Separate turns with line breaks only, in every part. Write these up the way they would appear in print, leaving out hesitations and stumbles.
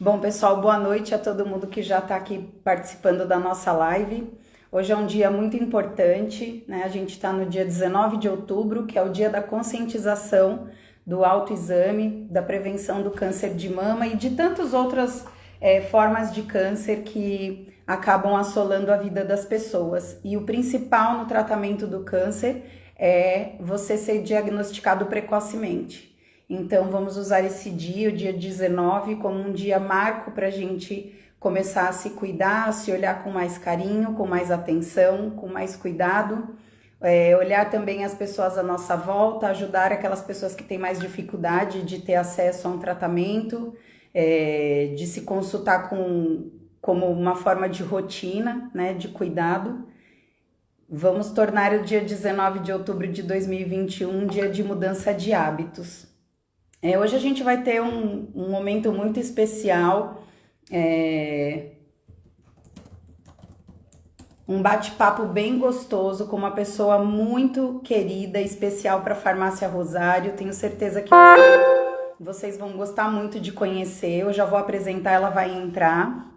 Bom, pessoal, boa noite a todo mundo que já está aqui participando da nossa live. Hoje é um dia muito importante, né? A gente está no dia 19 de outubro, que é o dia da conscientização do autoexame, da prevenção do câncer de mama e de tantas outras formas de câncer que acabam assolando a vida das pessoas. E o principal no tratamento do câncer é você ser diagnosticado precocemente. Então, vamos usar esse dia, o dia 19, como um dia marco para a gente começar a se cuidar, a se olhar com mais carinho, com mais atenção, com mais cuidado. Olhar também as pessoas à nossa volta, ajudar aquelas pessoas que têm mais dificuldade de ter acesso a um tratamento, de se consultar como uma forma de rotina, né, de cuidado. Vamos tornar o dia 19 de outubro de 2021 um dia de mudança de hábitos. Hoje a gente vai ter um momento muito especial, um bate-papo bem gostoso com uma pessoa muito querida, especial para a Farmácia Rosário. Tenho certeza que vocês vão gostar muito de conhecer. Eu já vou apresentar, ela vai entrar.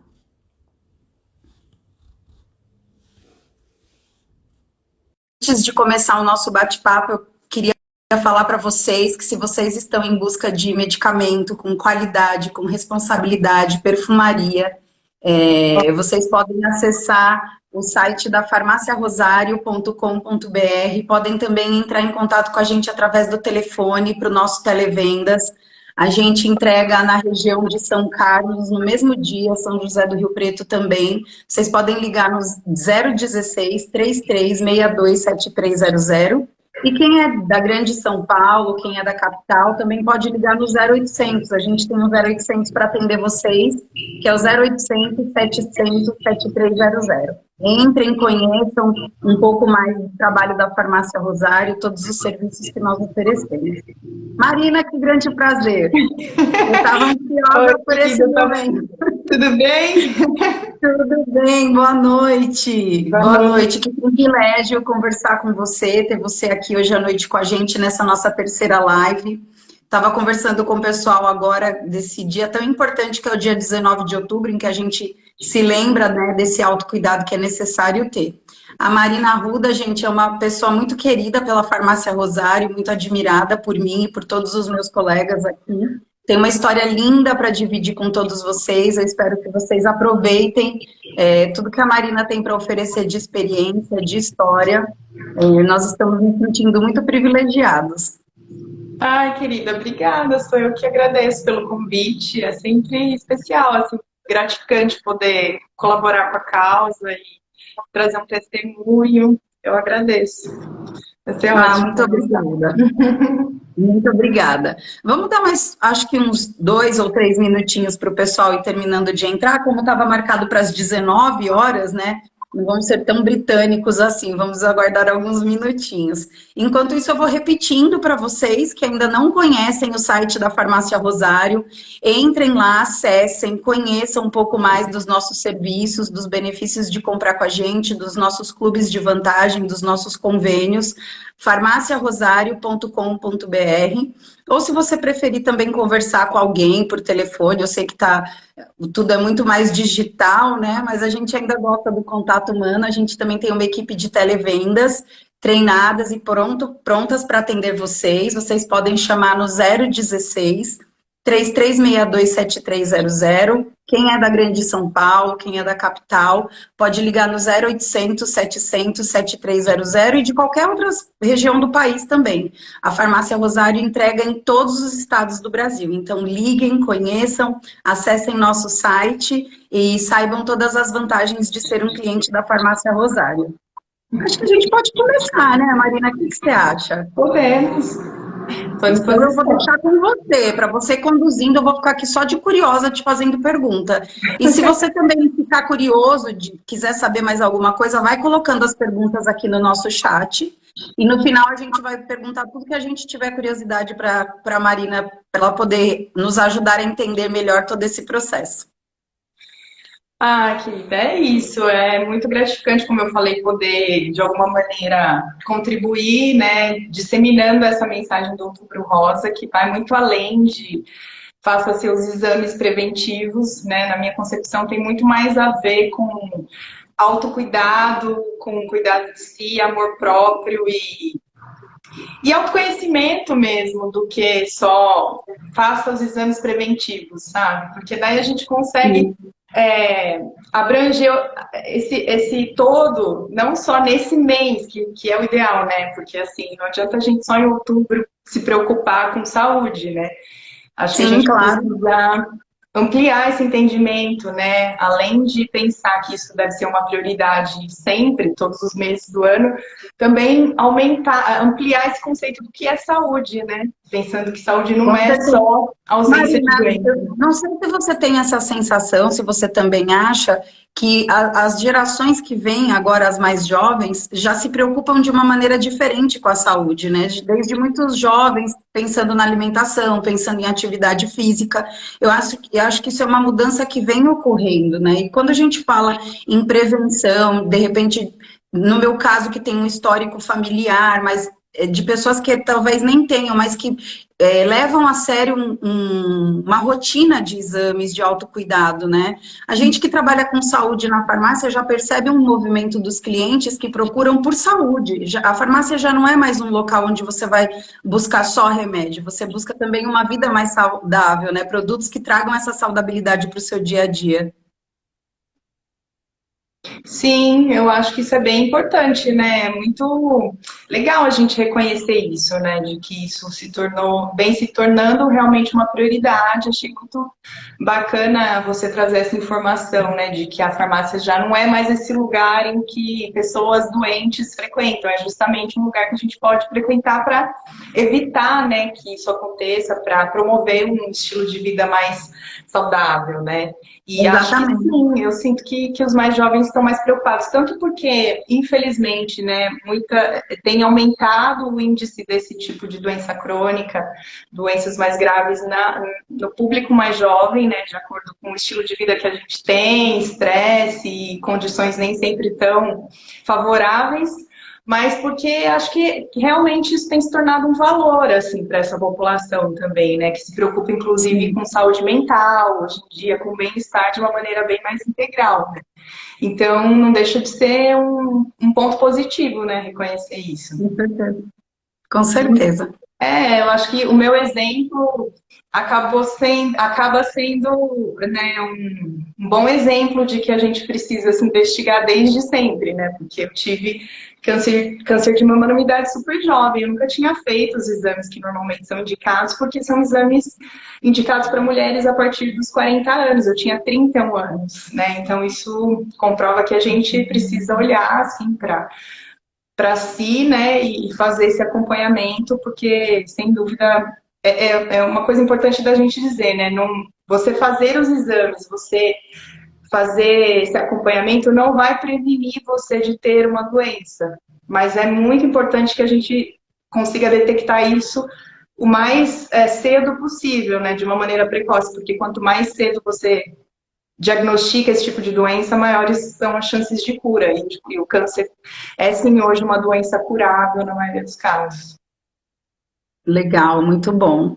Antes de começar o nosso bate-papo, eu queria falar para vocês que se vocês estão em busca de medicamento com qualidade, com responsabilidade, perfumaria, vocês podem acessar o site da farmaciarosario.com.br, podem também entrar em contato com a gente através do telefone para o nosso televendas. A gente entrega na região de São Carlos no mesmo dia, São José do Rio Preto também. Vocês podem ligar no 016 3362 7300. E quem é da Grande São Paulo, quem é da capital, também pode ligar no 0800. A gente tem um 0800 para atender vocês, que é o 0800 700 7300. Entrem, conheçam um pouco mais do trabalho da Farmácia Rosário, todos os serviços que nós oferecemos. Marina, que grande prazer. Eu estava ansiosa por esse momento.
Tudo bem?
Tudo bem, boa noite. Boa noite, que privilégio conversar com você, ter você aqui hoje à noite com a gente nessa nossa terceira live. Estava conversando com o pessoal agora desse dia tão importante que é o dia 19 de outubro, em que a gente se lembra, né, desse autocuidado que é necessário ter. A Marina Arruda, gente, é uma pessoa muito querida pela Farmácia Rosário, muito admirada por mim e por todos os meus colegas aqui. Tem uma história linda para dividir com todos vocês. Eu espero que vocês aproveitem tudo que a Marina tem para oferecer de experiência, de história. Nós estamos nos sentindo muito privilegiados.
Ai, querida, obrigada. Sou eu que agradeço pelo convite. É sempre especial, assim, gratificante poder colaborar com a causa e trazer um testemunho. Eu agradeço. Vai ser ótimo.
Muito obrigada. Muito obrigada. Vamos dar mais, acho que uns 2 ou 3 minutinhos para o pessoal ir terminando de entrar, como estava marcado para as 19 horas, né? Não vamos ser tão britânicos assim, vamos aguardar alguns minutinhos. Enquanto isso, eu vou repetindo para vocês que ainda não conhecem o site da Farmácia Rosário, entrem lá, acessem, conheçam um pouco mais dos nossos serviços, dos benefícios de comprar com a gente, dos nossos clubes de vantagem, dos nossos convênios, farmaciarosario.com.br. Ou se você preferir também conversar com alguém por telefone, eu sei que tudo é muito mais digital, né? Mas a gente ainda gosta do contato humano, a gente também tem uma equipe de televendas treinadas e prontas para atender vocês. Vocês podem chamar no 016 3362 7300. Quem é da Grande São Paulo, quem é da capital, pode ligar no 0800 700 7300 e de qualquer outra região do país também. A Farmácia Rosário entrega em todos os estados do Brasil. Então, liguem, conheçam, acessem nosso site e saibam todas as vantagens de ser um cliente da Farmácia Rosário. Acho que a gente pode começar, né, Marina? O que você acha?
Podemos.
Então eu vou deixar com você, para você conduzindo, eu vou ficar aqui só de curiosa te fazendo pergunta. E se você também ficar curioso, quiser saber mais alguma coisa, vai colocando as perguntas aqui no nosso chat. E no final a gente vai perguntar tudo que a gente tiver curiosidade para a Marina, para ela poder nos ajudar a entender melhor todo esse processo.
Ah, querida, é isso. É muito gratificante, como eu falei, poder, de alguma maneira, contribuir, né, disseminando essa mensagem do Outubro Rosa, que vai muito além de faça seus exames preventivos, né? Na minha concepção, tem muito mais a ver com autocuidado, com cuidado de si, amor próprio e autoconhecimento mesmo, do que só faça os exames preventivos, sabe? Porque daí a gente consegue abranger esse todo, não só nesse mês, que é o ideal, né? Porque assim, não adianta a gente só em outubro se preocupar com saúde, né? Acho que a
Sim,
gente
claro.
precisa ampliar esse entendimento, né? Além de pensar que isso deve ser uma prioridade sempre, todos os meses do ano, também aumentar, ampliar esse conceito do que é saúde, né? Pensando que saúde não
Com
é
certeza.
só ausência de
Marina,
doença.
eu não sei se você tem essa sensação, se você também acha que as gerações que vêm agora, as mais jovens, já se preocupam de uma maneira diferente com a saúde, né? Desde muitos jovens pensando na alimentação, pensando em atividade física. Eu acho que isso é uma mudança que vem ocorrendo, né? E quando a gente fala em prevenção, de repente, no meu caso, que tem um histórico familiar, mas de pessoas que talvez nem tenham, mas que levam a sério uma rotina de exames de autocuidado, né? A gente que trabalha com saúde na farmácia já percebe um movimento dos clientes que procuram por saúde. A farmácia já não é mais um local onde você vai buscar só remédio, você busca também uma vida mais saudável, né? Produtos que tragam essa saudabilidade para o seu dia a dia.
Sim, eu acho que isso é bem importante, né? É muito legal a gente reconhecer isso, né? De que isso vem se tornando realmente uma prioridade. Achei muito bacana você trazer essa informação, né? De que a farmácia já não é mais esse lugar em que pessoas doentes frequentam, é justamente um lugar que a gente pode frequentar para evitar, né, que isso aconteça, para promover um estilo de vida mais saudável, né? E acho que
Exatamente.
sim, eu sinto que os mais jovens estão mais preocupados, tanto porque, infelizmente, né, tem aumentado o índice desse tipo de doença crônica, doenças mais graves no público mais jovem, né, de acordo com o estilo de vida que a gente tem, estresse e condições nem sempre tão favoráveis, mas porque acho que realmente isso tem se tornado um valor assim para essa população também, né? Que se preocupa inclusive
Sim,
com saúde mental, hoje em dia, com bem-estar de uma maneira bem mais integral, né? Então não deixa de ser um ponto positivo, né? Reconhecer isso.
com certeza. Com certeza.
Eu acho que o meu exemplo acaba sendo, né, um bom exemplo de que a gente precisa se investigar desde sempre, né? Porque eu tive câncer de mama numa idade super jovem, eu nunca tinha feito os exames que normalmente são indicados, porque são exames indicados para mulheres a partir dos 40 anos, eu tinha 31 anos, né? Então isso comprova que a gente precisa olhar assim para si, né, e fazer esse acompanhamento, porque, sem dúvida, é uma coisa importante da gente dizer, né, não, você fazer os exames, você fazer esse acompanhamento não vai prevenir você de ter uma doença, mas é muito importante que a gente consiga detectar isso o mais cedo possível, né, de uma maneira precoce, porque quanto mais cedo você diagnostica esse tipo de doença, maiores são as chances de cura. E o câncer é, sim, hoje uma doença curável na maioria dos casos.
Legal, muito bom.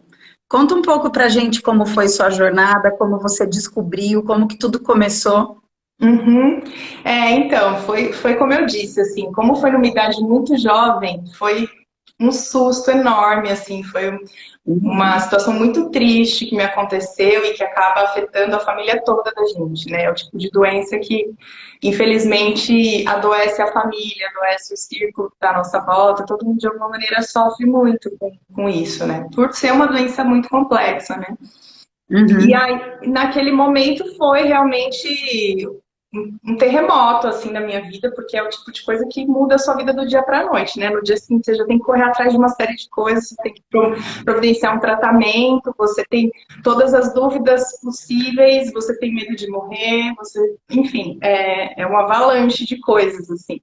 Conta um pouco pra gente como foi sua jornada, como você descobriu, como que tudo começou.
Uhum. Então, foi como eu disse, assim, como foi numa idade muito jovem, foi um susto enorme, assim, foi uma situação muito triste que me aconteceu e que acaba afetando a família toda da gente, né? É o tipo de doença que, infelizmente, adoece a família, adoece o círculo da nossa volta, todo mundo de alguma maneira sofre muito com isso, né? Por ser uma doença muito complexa, né? E
Uhum.
aí, naquele momento, foi realmente um terremoto, assim, na minha vida, porque é o tipo de coisa que muda a sua vida do dia para a noite, né? No dia seguinte, você já tem que correr atrás de uma série de coisas, você tem que providenciar um tratamento, você tem todas as dúvidas possíveis, você tem medo de morrer, enfim, é uma avalanche de coisas, assim.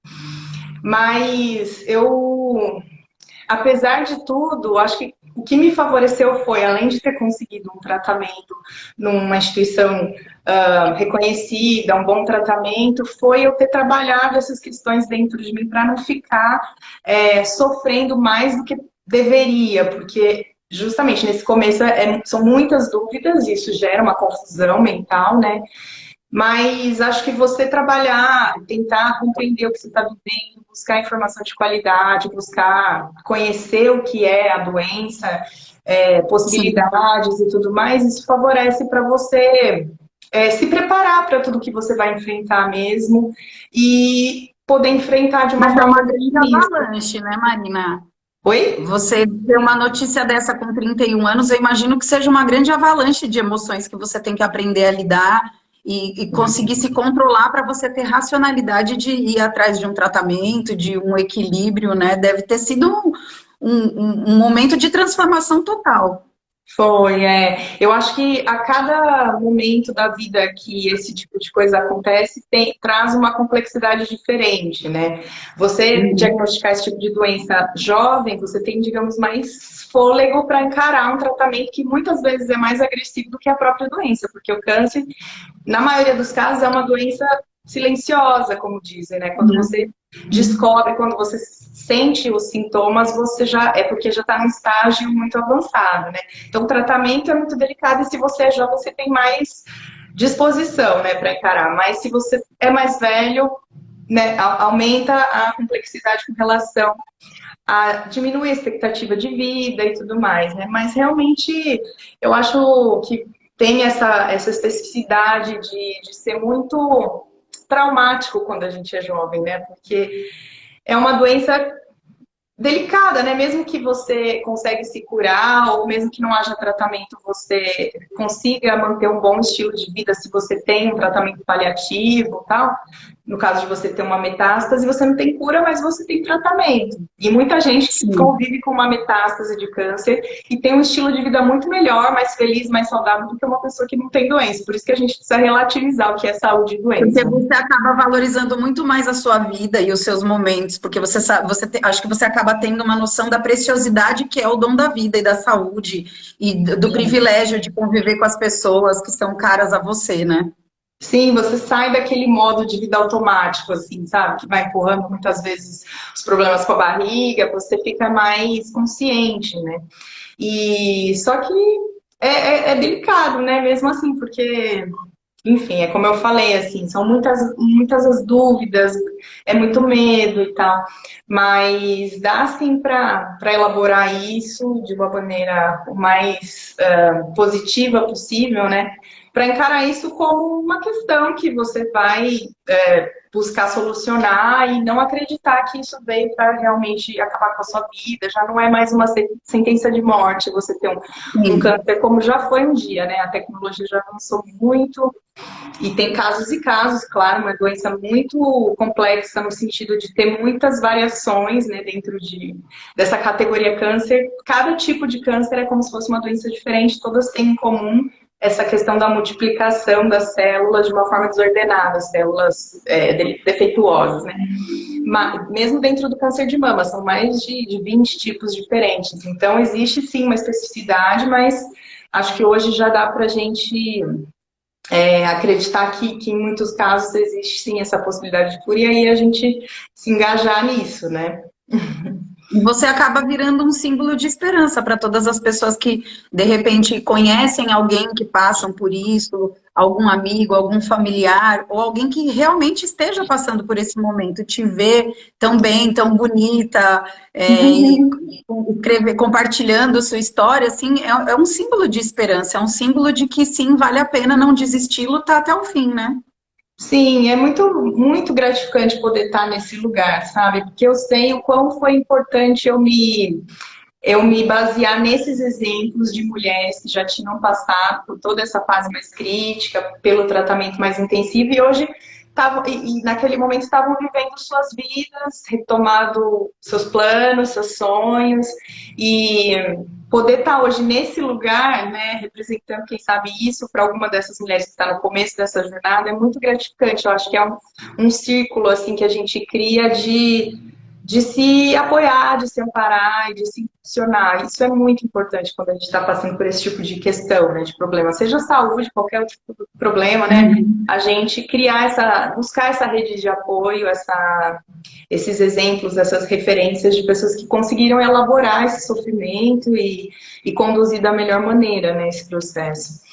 Mas apesar de tudo, acho que o que me favoreceu foi, além de ter conseguido um tratamento numa instituição reconhecida, um bom tratamento, foi eu ter trabalhado essas questões dentro de mim para não ficar sofrendo mais do que deveria, porque justamente nesse começo são muitas dúvidas, isso gera uma confusão mental, né? Mas acho que você trabalhar, tentar compreender o que você está vivendo, buscar informação de qualidade, buscar conhecer o que é a doença,
Sim.
possibilidades e tudo mais, isso favorece para você se preparar para tudo que você vai enfrentar mesmo e poder enfrentar de uma
Mas é
forma
uma grande
otimista.
avalanche, né, Marina?
Oi?
Você ter uma notícia dessa com 31 anos, eu imagino que seja uma grande avalanche de emoções que você tem que aprender a lidar e conseguir se controlar para você ter racionalidade de ir atrás de um tratamento, de um equilíbrio, né? Deve ter sido um momento de transformação total.
Foi, é. Eu acho que a cada momento da vida que esse tipo de coisa acontece, traz uma complexidade diferente, né? Você
Uhum.
diagnosticar esse tipo de doença jovem, você tem, digamos, mais fôlego para encarar um tratamento que muitas vezes é mais agressivo do que a própria doença, porque o câncer, na maioria dos casos, é uma doença silenciosa, como dizem, né? Quando você descobre, quando você sente os sintomas, você já é porque já está num estágio muito avançado, né? Então, o tratamento é muito delicado e se você é jovem, você tem mais disposição, né, para encarar. Mas se você é mais velho, né, aumenta a complexidade com relação a diminuir a expectativa de vida e tudo mais, né? Mas realmente eu acho que tem essa especificidade de ser muito traumático quando a gente é jovem, né? Porque é uma doença delicada, né? Mesmo que você consiga se curar, ou mesmo que não haja tratamento, você consiga manter um bom estilo de vida se você tem um tratamento paliativo, tal. No caso de você ter uma metástase, você não tem cura, mas você tem tratamento. E muita gente
Sim.
convive com uma metástase de câncer e tem um estilo de vida muito melhor, mais feliz, mais saudável do que uma pessoa que não tem doença. Por isso que a gente precisa relativizar o que é saúde e
Porque
doença.
você acaba valorizando muito mais a sua vida e os seus momentos, porque você sabe, acho que você acaba tendo uma noção da preciosidade que é o dom da vida e da saúde e do privilégio de conviver com as pessoas que são caras a você, né?
Sim, você sai daquele modo de vida automático, assim, sabe? Que vai empurrando muitas vezes os problemas com a barriga, você fica mais consciente, né? E só que é delicado, né? Mesmo assim, porque, enfim, é como eu falei, assim, são muitas as dúvidas, é muito medo e tal, mas dá sim para elaborar isso de uma maneira o mais positiva possível, né? Para encarar isso como uma questão que você vai buscar solucionar e não acreditar que isso veio para realmente acabar com a sua vida. Já não é mais uma sentença de morte você ter um
Sim.
câncer, como já foi um dia, né? A tecnologia já avançou muito e tem casos e casos, claro, uma doença muito complexa no sentido de ter muitas variações, né, dentro dessa categoria câncer. Cada tipo de câncer é como se fosse uma doença diferente, todas têm em comum essa questão da multiplicação das células de uma forma desordenada, células defeituosas, né? Mas, mesmo dentro do câncer de mama, são mais de 20 tipos diferentes. Então, existe sim uma especificidade, mas acho que hoje já dá para a gente acreditar que em muitos casos existe sim essa possibilidade de cura e aí a gente se engajar nisso, né?
E você acaba virando um símbolo de esperança para todas as pessoas que, de repente, conhecem alguém que passam por isso, algum amigo, algum familiar, ou alguém que realmente esteja passando por esse momento, te ver tão bem, tão bonita, compartilhando sua história, assim, é um símbolo de esperança, é um símbolo de que sim, vale a pena não desistir e lutar até o fim, né?
Sim, é muito gratificante poder estar nesse lugar, sabe? Porque eu sei o quão foi importante eu me basear nesses exemplos de mulheres que já tinham passado por toda essa fase mais crítica, pelo tratamento mais intensivo e hoje estavam, e naquele momento estavam vivendo suas vidas, retomado seus planos, seus sonhos e poder estar hoje nesse lugar, né, representando, quem sabe, isso para alguma dessas mulheres que está no começo dessa jornada é muito gratificante. Eu acho que é um círculo assim que a gente cria de se apoiar, de se amparar e de se impulsionar. Isso é muito importante quando a gente está passando por esse tipo de questão, né, de problema, seja saúde, qualquer outro tipo de problema, né? A gente criar buscar essa rede de apoio, esses exemplos, essas referências de pessoas que conseguiram elaborar esse sofrimento e conduzir da melhor maneira, né, esse processo.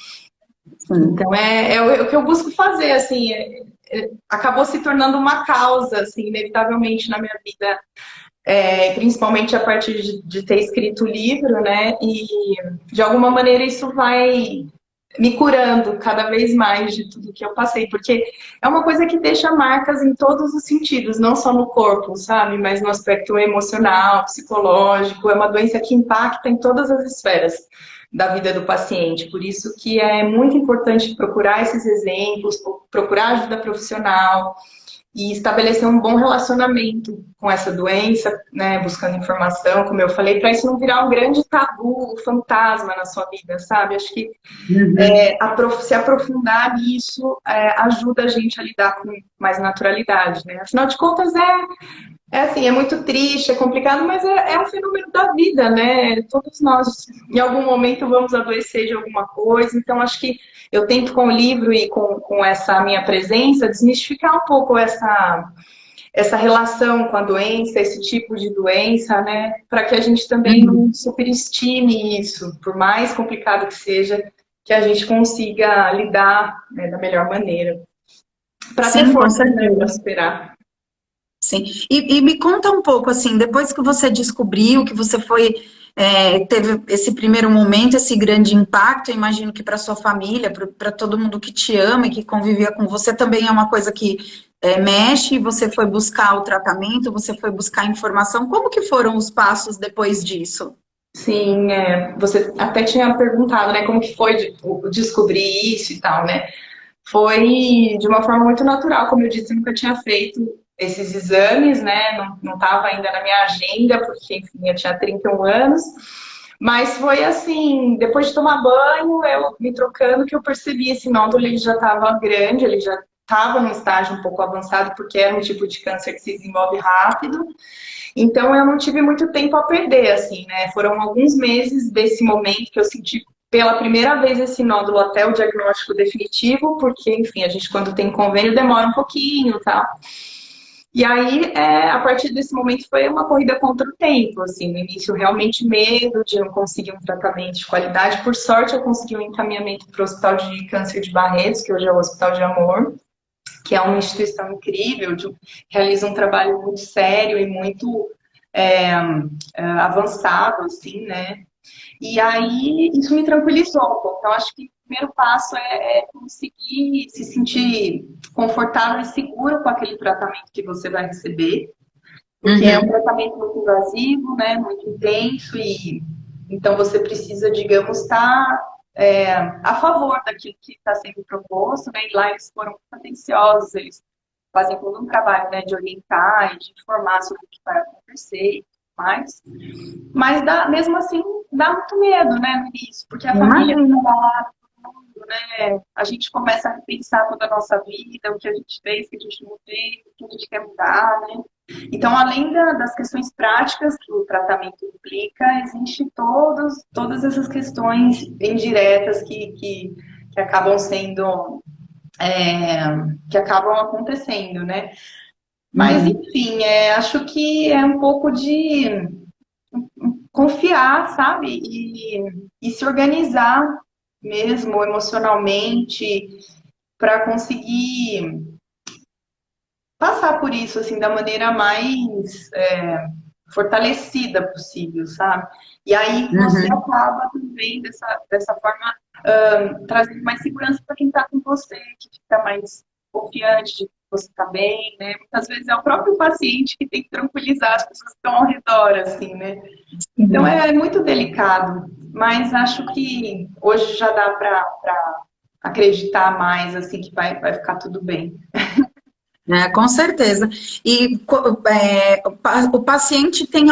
Então é o que eu busco fazer, assim, acabou se tornando uma causa, assim, inevitavelmente na minha vida, principalmente a partir de ter escrito o livro, né? E de alguma maneira isso vai me curando cada vez mais de tudo que eu passei, porque é uma coisa que deixa marcas em todos os sentidos, não só no corpo, sabe? Mas no aspecto emocional, psicológico, é uma doença que impacta em todas as esferas da vida do paciente. Por isso que é muito importante procurar esses exemplos, procurar ajuda profissional e estabelecer um bom relacionamento com essa doença, né, buscando informação, como eu falei, para isso não virar um grande tabu, um fantasma na sua vida, sabe? Acho que se aprofundar nisso ajuda a gente a lidar com mais naturalidade, né? Afinal de contas, assim, é muito triste, é complicado, mas é um fenômeno da vida, né? Todos nós, em algum momento, vamos adoecer de alguma coisa. Então, acho que eu tento, com o livro e com essa minha presença, desmistificar um pouco essa relação com a doença, esse tipo de doença, né? Para que a gente também não superestime isso, por mais complicado que seja, que a gente consiga lidar, né, da melhor maneira. Para ter força, né, para superar.
Sim, e me conta um pouco, assim, depois que você descobriu, que você teve esse primeiro momento, esse grande impacto, eu imagino que para sua família, para todo mundo que te ama e que convivia com você, também é uma coisa que mexe, você foi buscar o tratamento, você foi buscar informação, como que foram os passos depois disso?
Sim, você até tinha perguntado, né, como que foi descobrir isso e tal, né? Foi de uma forma muito natural, como eu disse, eu nunca tinha feito esses exames, né? Não estava ainda na minha agenda, porque, enfim, eu tinha 31 anos. Mas foi assim, depois de tomar banho, eu me trocando, que eu percebi esse nódulo, ele já estava grande, ele já estava num estágio um pouco avançado, porque era um tipo de câncer que se desenvolve rápido. Então, eu não tive muito tempo a perder, assim, né? Foram alguns meses desse momento que eu senti pela primeira vez esse nódulo até o diagnóstico definitivo, porque, enfim, a gente quando tem convênio demora um pouquinho, tá? E aí, a partir desse momento, foi uma corrida contra o tempo, assim, no início realmente medo de não conseguir um tratamento de qualidade. Por sorte, eu consegui um encaminhamento para o Hospital de Câncer de Barretos, que hoje é o Hospital de Amor, que é uma instituição incrível, realiza um trabalho muito sério e muito avançado, assim, né? E aí, isso me tranquilizou. Então, acho que o primeiro passo é conseguir se sentir confortável e seguro com aquele tratamento que você vai receber, porque é um tratamento muito invasivo, né, muito intenso, e então você precisa, digamos, estar a favor daquilo que está sendo proposto, né, e lá eles foram muito atenciosos, eles fazem todo um trabalho, né, de orientar e de informar sobre o que vai acontecer e tudo mais. Mas mesmo assim, dá muito medo, né, no início, porque a família fica lá, todo mundo, né, a gente começa a repensar toda a nossa vida, o que a gente fez, o que a gente não fez, o que a gente quer mudar, né. Então, além das questões práticas que o tratamento implica, existe todas essas questões indiretas que acabam sendo, que acabam acontecendo, né. Mas, enfim, acho que é um pouco de confiar, sabe? E se organizar mesmo emocionalmente para conseguir passar por isso assim da maneira mais fortalecida possível, sabe? E aí você acaba também dessa forma trazendo mais segurança para quem está com você, que fica mais confiante de que você está bem, né? Muitas vezes é o próprio paciente que tem que tranquilizar as pessoas que estão ao redor, assim, né? Então é muito delicado, mas acho que hoje já dá para acreditar mais, assim, que vai ficar tudo bem.
Com certeza. E o paciente tem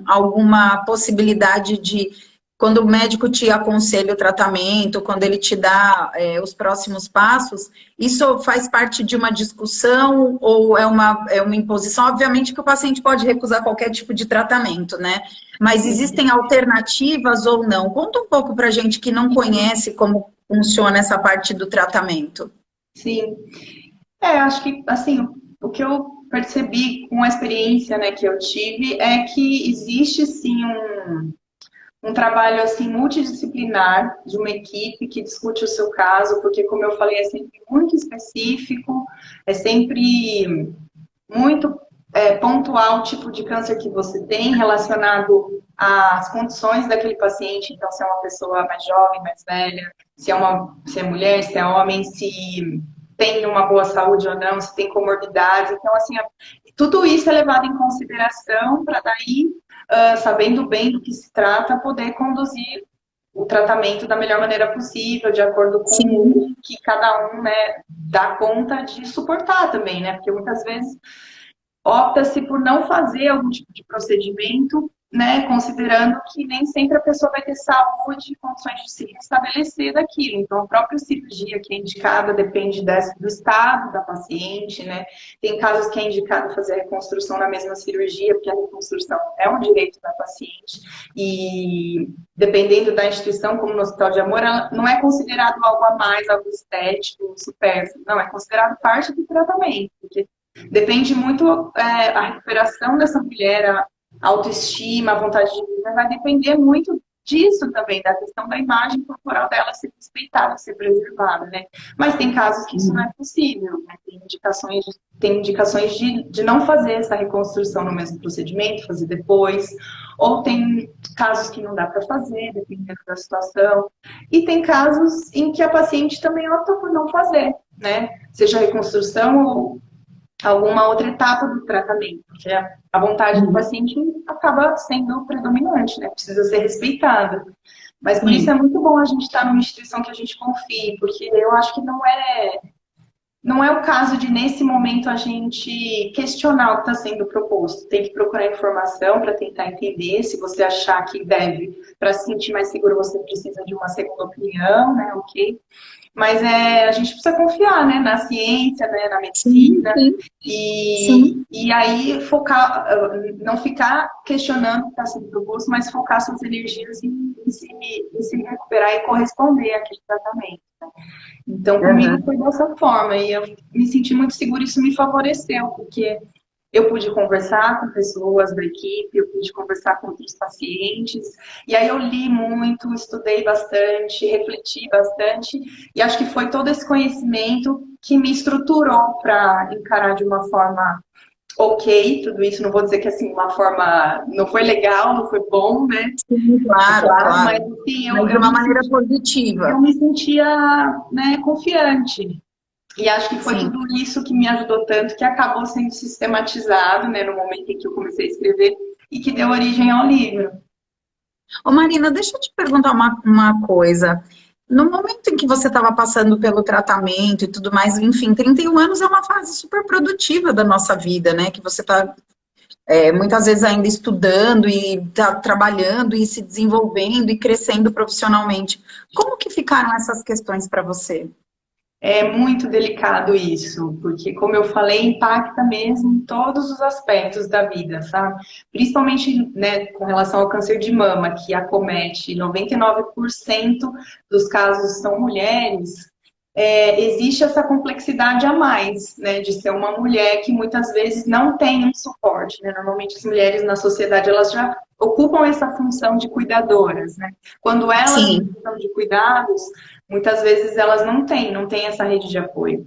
alguma possibilidade de quando o médico te aconselha o tratamento, quando ele te dá os próximos passos, isso faz parte de uma discussão ou é uma imposição? Obviamente que o paciente pode recusar qualquer tipo de tratamento, né? Mas existem alternativas ou não? Conta um pouco para gente que não conhece como funciona essa parte do tratamento.
Sim. Acho que, assim, o que eu percebi com a experiência, né, que eu tive é que existe, sim, um trabalho, assim, multidisciplinar de uma equipe que discute o seu caso, porque, como eu falei, é sempre muito específico, é sempre muito pontual o tipo de câncer que você tem relacionado às condições daquele paciente, então se é uma pessoa mais jovem, mais velha, se é mulher, se é homem, se tem uma boa saúde ou não, se tem comorbidades. Então, assim, tudo isso é levado em consideração para daí, sabendo bem do que se trata, poder conduzir o tratamento da melhor maneira possível, de acordo com o que cada um, né, dá conta de suportar também, né? Porque muitas vezes opta-se por não fazer algum tipo de procedimento, né, considerando que nem sempre a pessoa vai ter saúde e condições de se restabelecer daquilo. Então, a própria cirurgia que é indicada depende do estado da paciente, né? Tem casos que é indicado fazer a reconstrução na mesma cirurgia, porque a reconstrução é um direito da paciente e dependendo da instituição, como no Hospital de Amor, ela não é considerado algo a mais, algo estético, supérfluo. Não, é considerado parte do tratamento, porque depende muito a recuperação dessa mulher, a autoestima, a vontade de vida, vai depender muito disso também, da questão da imagem corporal dela ser respeitada, ser preservada, né? Mas tem casos que isso não é possível, né? Tem indicações de não fazer essa reconstrução no mesmo procedimento, fazer depois, ou tem casos que não dá para fazer, dependendo da situação, e tem casos em que a paciente também opta por não fazer, né? Seja reconstrução ou alguma outra etapa do tratamento, porque a vontade do paciente acaba sendo predominante, né? Precisa ser respeitada. Mas por isso é muito bom a gente estar numa instituição que a gente confie, porque eu acho que não é o caso de, nesse momento, a gente questionar o que está sendo proposto. Tem que procurar informação para tentar entender. Se você achar que deve, para se sentir mais seguro, você precisa de uma segunda opinião, né? Ok. Mas a gente precisa confiar, né, na ciência, né, na medicina, e aí focar, não ficar questionando o que está sendo proposto, mas focar suas energias em se recuperar e corresponder àquele tratamento. Né? Então, comigo foi dessa forma, e eu me senti muito segura, isso me favoreceu, porque eu pude conversar com pessoas da equipe, eu pude conversar com outros pacientes, e aí eu li muito, estudei bastante, refleti bastante, e acho que foi todo esse conhecimento que me estruturou para encarar de uma forma ok, tudo isso, não vou dizer que assim, uma forma não foi legal, não foi bom, né?
Sim, claro.
Mas assim,
mas de uma maneira positiva.
Eu me sentia, né, confiante. E acho que foi tudo isso que me ajudou tanto, que acabou sendo sistematizado, né, no momento em que eu comecei a escrever e que deu origem ao livro.
Ô Marina, deixa eu te perguntar uma coisa. No momento em que você estava passando pelo tratamento e tudo mais, enfim, 31 anos é uma fase super produtiva da nossa vida, né? Que você está muitas vezes ainda estudando e tá trabalhando e se desenvolvendo e crescendo profissionalmente. Como que ficaram essas questões para você?
É muito delicado isso, porque, como eu falei, impacta mesmo em todos os aspectos da vida, sabe? Principalmente, né, com relação ao câncer de mama, que acomete 99% dos casos são mulheres. Existe essa complexidade a mais, né, de ser uma mulher que muitas vezes não tem um suporte, né? Normalmente as mulheres na sociedade, elas já ocupam essa função de cuidadoras, né? Quando elas precisam de cuidados, muitas vezes elas não têm essa rede de apoio.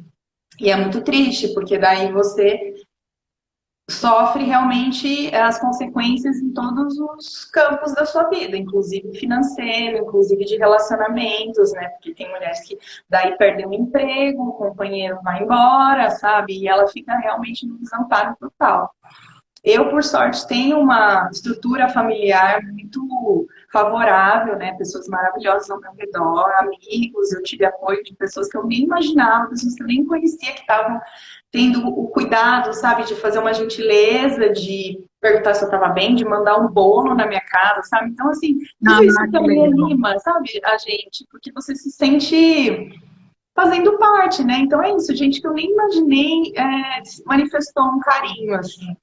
E é muito triste, porque daí você sofre realmente as consequências em todos os campos da sua vida, inclusive financeiro, inclusive de relacionamentos, né? Porque tem mulheres que daí perdem o emprego, o companheiro vai embora, sabe? E ela fica realmente no desamparo total. Eu, por sorte, tenho uma estrutura familiar muito favorável, né? Pessoas maravilhosas ao meu redor, amigos, eu tive apoio de pessoas que eu nem imaginava, pessoas que eu nem conhecia, que estavam tendo o cuidado, sabe, de fazer uma gentileza, de perguntar se eu estava bem, de mandar um bolo na minha casa, sabe? Então, assim, tudo isso
Que
também
legal.
anima, sabe, a gente, porque você se sente fazendo parte, né? Então é isso, gente que eu nem imaginei manifestou um carinho, assim.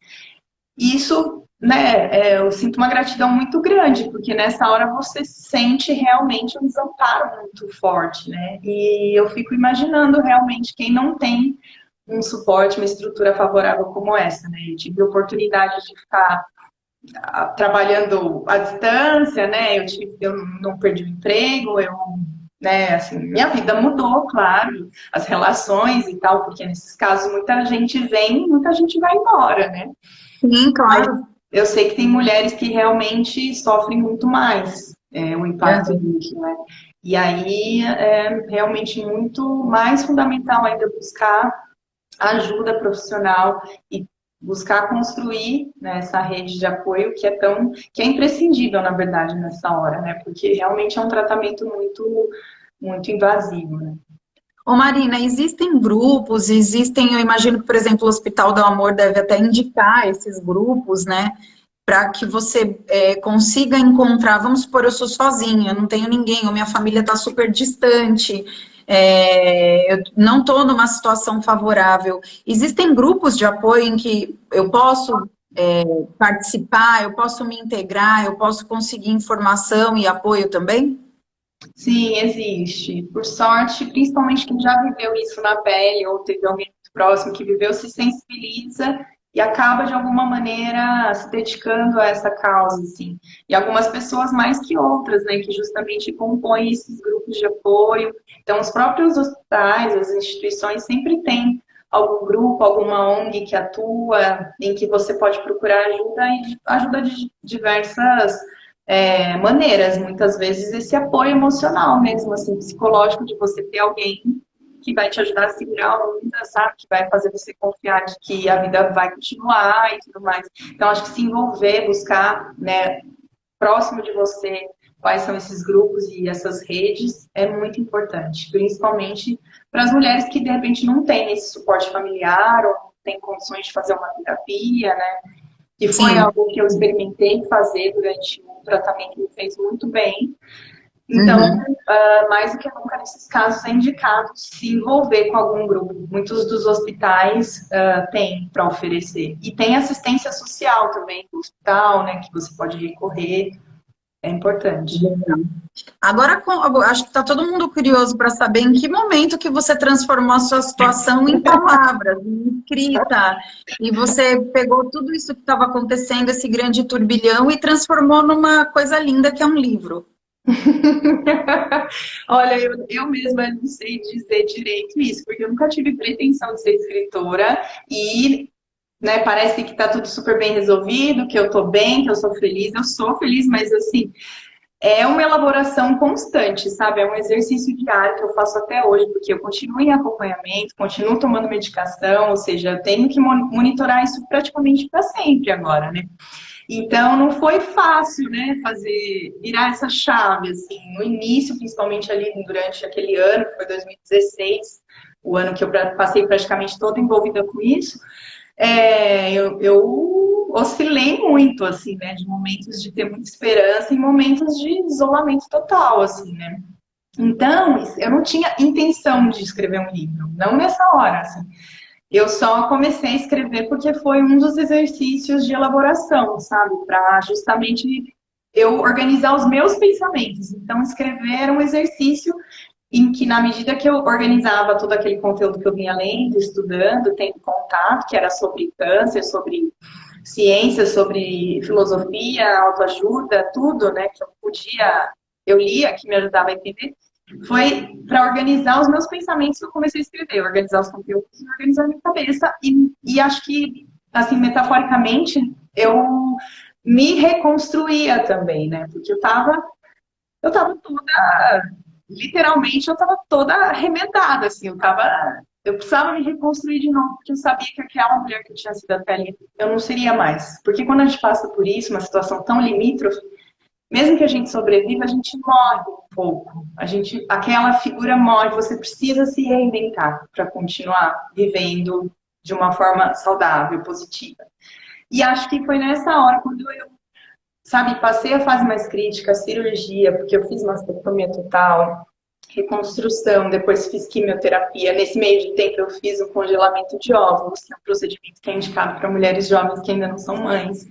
E isso, né, eu sinto uma gratidão muito grande, porque nessa hora você sente realmente um desamparo muito forte, né? E eu fico imaginando realmente quem não tem um suporte, uma estrutura favorável como essa, né? Eu tive a oportunidade de ficar trabalhando à distância, né? Eu não perdi o emprego, né, assim, minha vida mudou, claro, as relações e tal, porque nesses casos muita gente vem, muita gente vai embora, né?
Sim,
Mas
claro.
eu sei que tem mulheres que realmente sofrem muito mais o impacto
Uhum.
disso, né? E aí é realmente muito mais fundamental ainda buscar ajuda profissional e buscar construir, né, essa rede de apoio que é imprescindível, na verdade, nessa hora, né? Porque realmente é um tratamento muito invasivo, né?
Ô Marina, existem grupos, eu imagino que, por exemplo, o Hospital do Amor deve até indicar esses grupos, né? Para que você consiga encontrar, vamos supor, eu sou sozinha, não tenho ninguém, ou minha família está super distante, eu não estou numa situação favorável. Existem grupos de apoio em que eu posso participar, eu posso me integrar, eu posso conseguir informação e apoio também?
Sim, existe. Por sorte, principalmente quem já viveu isso na pele ou teve alguém muito próximo que viveu, se sensibiliza e acaba de alguma maneira se dedicando a essa causa, assim. E algumas pessoas mais que outras, né, que justamente compõem esses grupos de apoio. Então, os próprios hospitais, as instituições sempre têm algum grupo, alguma ONG que atua, em que você pode procurar ajuda e ajuda de diversas maneiras, muitas vezes esse apoio emocional mesmo, assim, psicológico, de você ter alguém que vai te ajudar a segurar a onda, sabe? Que vai fazer você confiar de que a vida vai continuar e tudo mais. Então, acho que se envolver, buscar, né, próximo de você, quais são esses grupos e essas redes, é muito importante, principalmente para as mulheres que, de repente, não têm esse suporte familiar ou não têm condições de fazer uma terapia, né? Que foi
Sim.
algo que eu experimentei fazer durante um tratamento que me fez muito bem. Então,
Uhum.
mais do que nunca, nesses casos, é indicado se envolver com algum grupo. Muitos dos hospitais têm para oferecer. E tem assistência social também do hospital, né, que você pode recorrer. É importante.
Agora, acho que está todo mundo curioso para saber em que momento que você transformou a sua situação em palavras, em escrita, e você pegou tudo isso que estava acontecendo, esse grande turbilhão, e transformou numa coisa linda que é um livro.
Olha, eu mesma não sei dizer direito isso, porque eu nunca tive pretensão de ser escritora e, né, parece que tá tudo super bem resolvido, que eu tô bem, que eu sou feliz, mas assim, é uma elaboração constante, sabe? É um exercício diário que eu faço até hoje, porque eu continuo em acompanhamento, continuo tomando medicação, ou seja, eu tenho que monitorar isso praticamente para sempre agora, né? Então não foi fácil, né, virar essa chave, assim, no início, principalmente ali durante aquele ano, que foi 2016, o ano que eu passei praticamente toda envolvida com isso, eu oscilei muito, assim, né, de momentos de ter muita esperança e momentos de isolamento total, assim, né. Então, eu não tinha intenção de escrever um livro, não nessa hora, assim. Eu só comecei a escrever porque foi um dos exercícios de elaboração, sabe? Para justamente eu organizar os meus pensamentos. Então, escrever era um exercício em que, na medida que eu organizava todo aquele conteúdo que eu vinha lendo, estudando, tendo contato, que era sobre câncer, sobre ciência, sobre filosofia, autoajuda, tudo, né, que eu podia, eu lia, que me ajudava a entender, foi para organizar os meus pensamentos que eu comecei a escrever, organizar os conteúdos e organizar a minha cabeça. E acho que, assim, metaforicamente, eu me reconstruía também, né? Porque eu tava toda, literalmente, eu tava toda arrebentada, assim, eu precisava me reconstruir de novo, porque eu sabia que aquela mulher que eu tinha sido até ali, eu não seria mais. Porque quando a gente passa por isso, uma situação tão limítrofe, mesmo que a gente sobreviva, a gente morre um pouco. Aquela figura morre, você precisa se reinventar para continuar vivendo de uma forma saudável, positiva. E acho que foi nessa hora, quando eu, sabe, passei a fase mais crítica, a cirurgia, porque eu fiz mastectomia total, reconstrução, depois fiz quimioterapia. Nesse meio de tempo eu fiz o congelamento de óvulos, que é um procedimento que é indicado para mulheres jovens que ainda não são mães.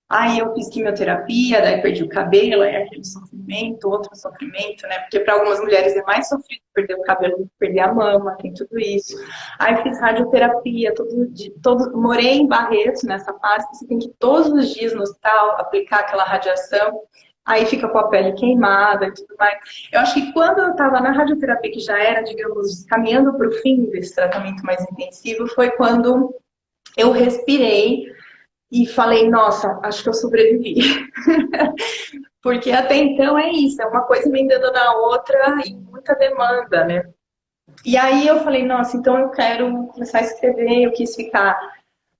Aí eu fiz quimioterapia, daí perdi o cabelo, aí aquele sofrimento, outro sofrimento, né? Porque para algumas mulheres é mais sofrido perder o cabelo do que perder a mama, tem tudo isso. Aí fiz radioterapia, morei em Barretos nessa fase, você tem que ir todos os dias no hospital aplicar aquela radiação, aí fica com a pele queimada e tudo mais. Eu acho que quando eu estava na radioterapia, que já era, digamos, caminhando para o fim desse tratamento mais intensivo, foi quando eu respirei e falei, nossa, acho que eu sobrevivi. Porque até então é isso, é uma coisa emendando na outra e muita demanda, né? E aí eu falei, nossa, então eu quero começar a escrever, eu quis ficar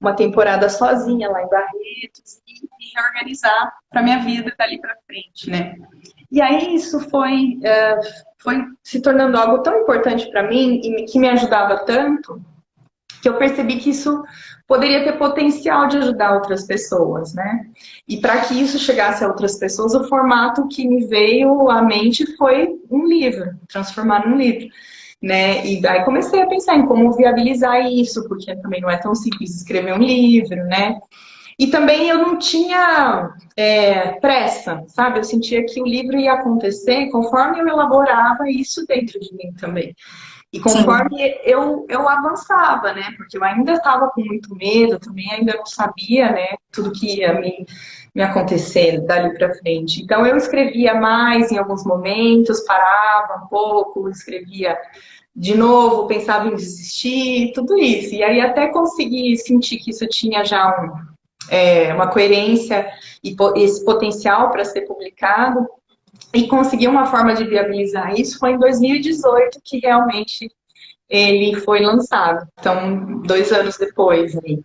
uma temporada sozinha lá em Barretos e me reorganizar para minha vida dali para frente, né? E aí isso foi se tornando algo tão importante para mim e que me ajudava tanto, que eu percebi que isso poderia ter potencial de ajudar outras pessoas, né? E para que isso chegasse a outras pessoas, o formato que me veio à mente foi um livro, transformar num livro, né? E daí comecei a pensar em como viabilizar isso, porque também não é tão simples escrever um livro, né? E também eu não tinha pressa, sabe? Eu sentia que o livro ia acontecer conforme eu elaborava isso dentro de mim também. E conforme eu avançava, né? Porque eu ainda estava com muito medo, também ainda não sabia, né? Tudo que ia me acontecer dali para frente. Então eu escrevia mais em alguns momentos, parava um pouco, escrevia de novo, pensava em desistir, tudo isso. E aí até consegui sentir que isso tinha já uma coerência e esse potencial para ser publicado. E conseguir uma forma de viabilizar isso foi em 2018 que realmente ele foi lançado. Então, 2 anos depois. Aí.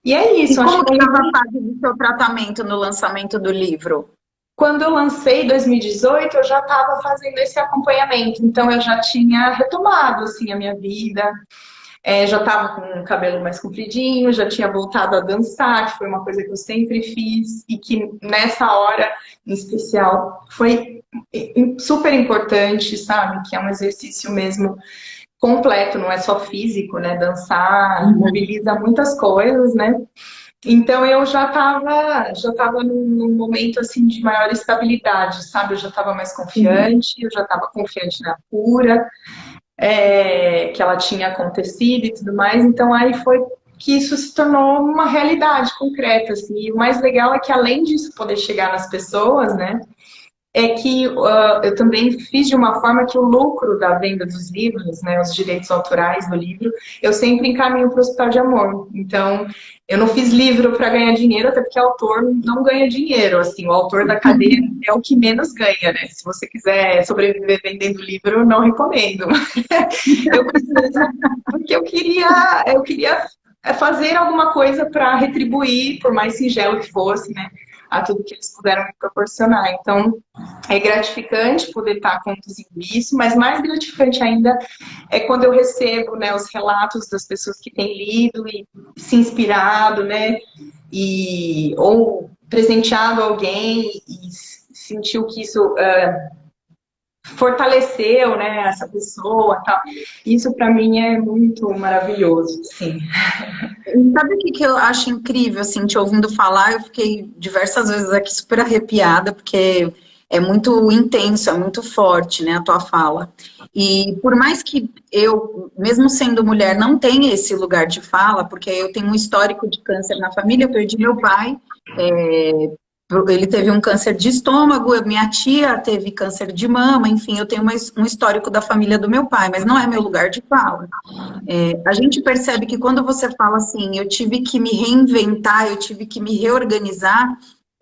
E é isso.
E como que estava a fase do seu tratamento no lançamento do livro?
Quando eu lancei em 2018, eu já estava fazendo esse acompanhamento. Então, eu já tinha retomado assim, a minha vida. Já estava com o cabelo mais compridinho, já tinha voltado a dançar, que foi uma coisa que eu sempre fiz e que nessa hora, em especial, foi super importante, sabe? Que é um exercício mesmo completo, não é só físico, né? Dançar mobiliza muitas coisas, né? Então eu já estava num momento assim de maior estabilidade, sabe? Eu já estava mais confiante, eu já estava confiante na cura. Que ela tinha acontecido e tudo mais, então aí foi que isso se tornou uma realidade concreta, assim, e o mais legal é que além disso poder chegar nas pessoas, né, é que eu também fiz de uma forma que o lucro da venda dos livros, né, os direitos autorais do livro, eu sempre encaminho para o Hospital de Amor. Então, eu não fiz livro para ganhar dinheiro, até porque o autor não ganha dinheiro, assim, o autor da cadeia é o que menos ganha, né? Se você quiser sobreviver vendendo livro, não recomendo. Eu preciso, porque eu queria fazer alguma coisa para retribuir, por mais singelo que fosse, né? A tudo que eles puderam me proporcionar. Então, é gratificante poder estar conduzindo isso, mas mais gratificante ainda é quando eu recebo, né, os relatos das pessoas que têm lido e se inspirado, né, ou presenteado alguém e sentiu que isso fortaleceu, né, essa pessoa, tal. Isso para mim é muito maravilhoso, sim.
Sabe o que eu acho incrível, assim, te ouvindo falar, eu fiquei diversas vezes aqui super arrepiada, porque é muito intenso, é muito forte, né, a tua fala. E por mais que eu, mesmo sendo mulher, não tenha esse lugar de fala, porque eu tenho um histórico de câncer na família, eu perdi meu pai, ele teve um câncer de estômago, minha tia teve câncer de mama, enfim, eu tenho um histórico da família do meu pai, mas não é meu lugar de fala. A gente percebe que quando você fala assim, eu tive que me reinventar, eu tive que me reorganizar,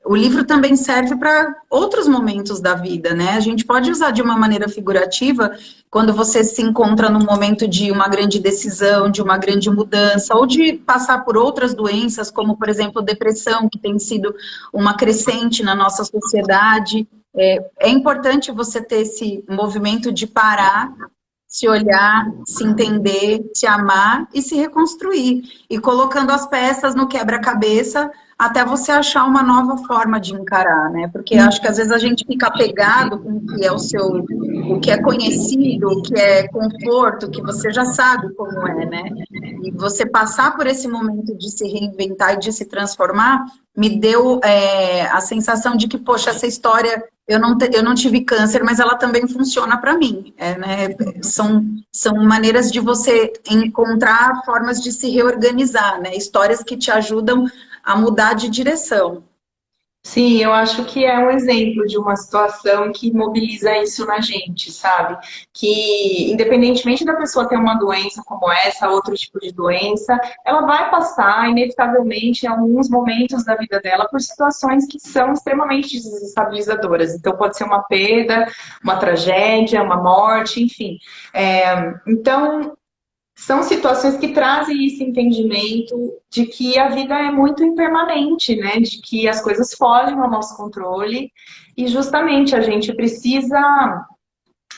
o livro também serve para outros momentos da vida, né? A gente pode usar de uma maneira figurativa quando você se encontra num momento de uma grande decisão, de uma grande mudança, ou de passar por outras doenças, como, por exemplo, depressão, que tem sido uma crescente na nossa sociedade. É importante você ter esse movimento de parar, se olhar, se entender, se amar e se reconstruir. E colocando as peças no quebra-cabeça até você achar uma nova forma de encarar, né? Porque acho que às vezes a gente fica apegado com o que é o que é conhecido, o que é conforto, que você já sabe como é, né? E você passar por esse momento de se reinventar e de se transformar, me deu a sensação de que, poxa, essa história, eu não tive câncer, mas ela também funciona para mim, né? São maneiras de você encontrar formas de se reorganizar, né? Histórias que te ajudam a mudar de direção.
Sim, eu acho que é um exemplo de uma situação que mobiliza isso na gente, sabe? Que, independentemente da pessoa ter uma doença como essa, outro tipo de doença, ela vai passar, inevitavelmente, em alguns momentos da vida dela por situações que são extremamente desestabilizadoras. Então, pode ser uma perda, uma tragédia, uma morte, enfim. Então, são situações que trazem esse entendimento de que a vida é muito impermanente, né? De que as coisas fogem ao nosso controle e justamente a gente precisa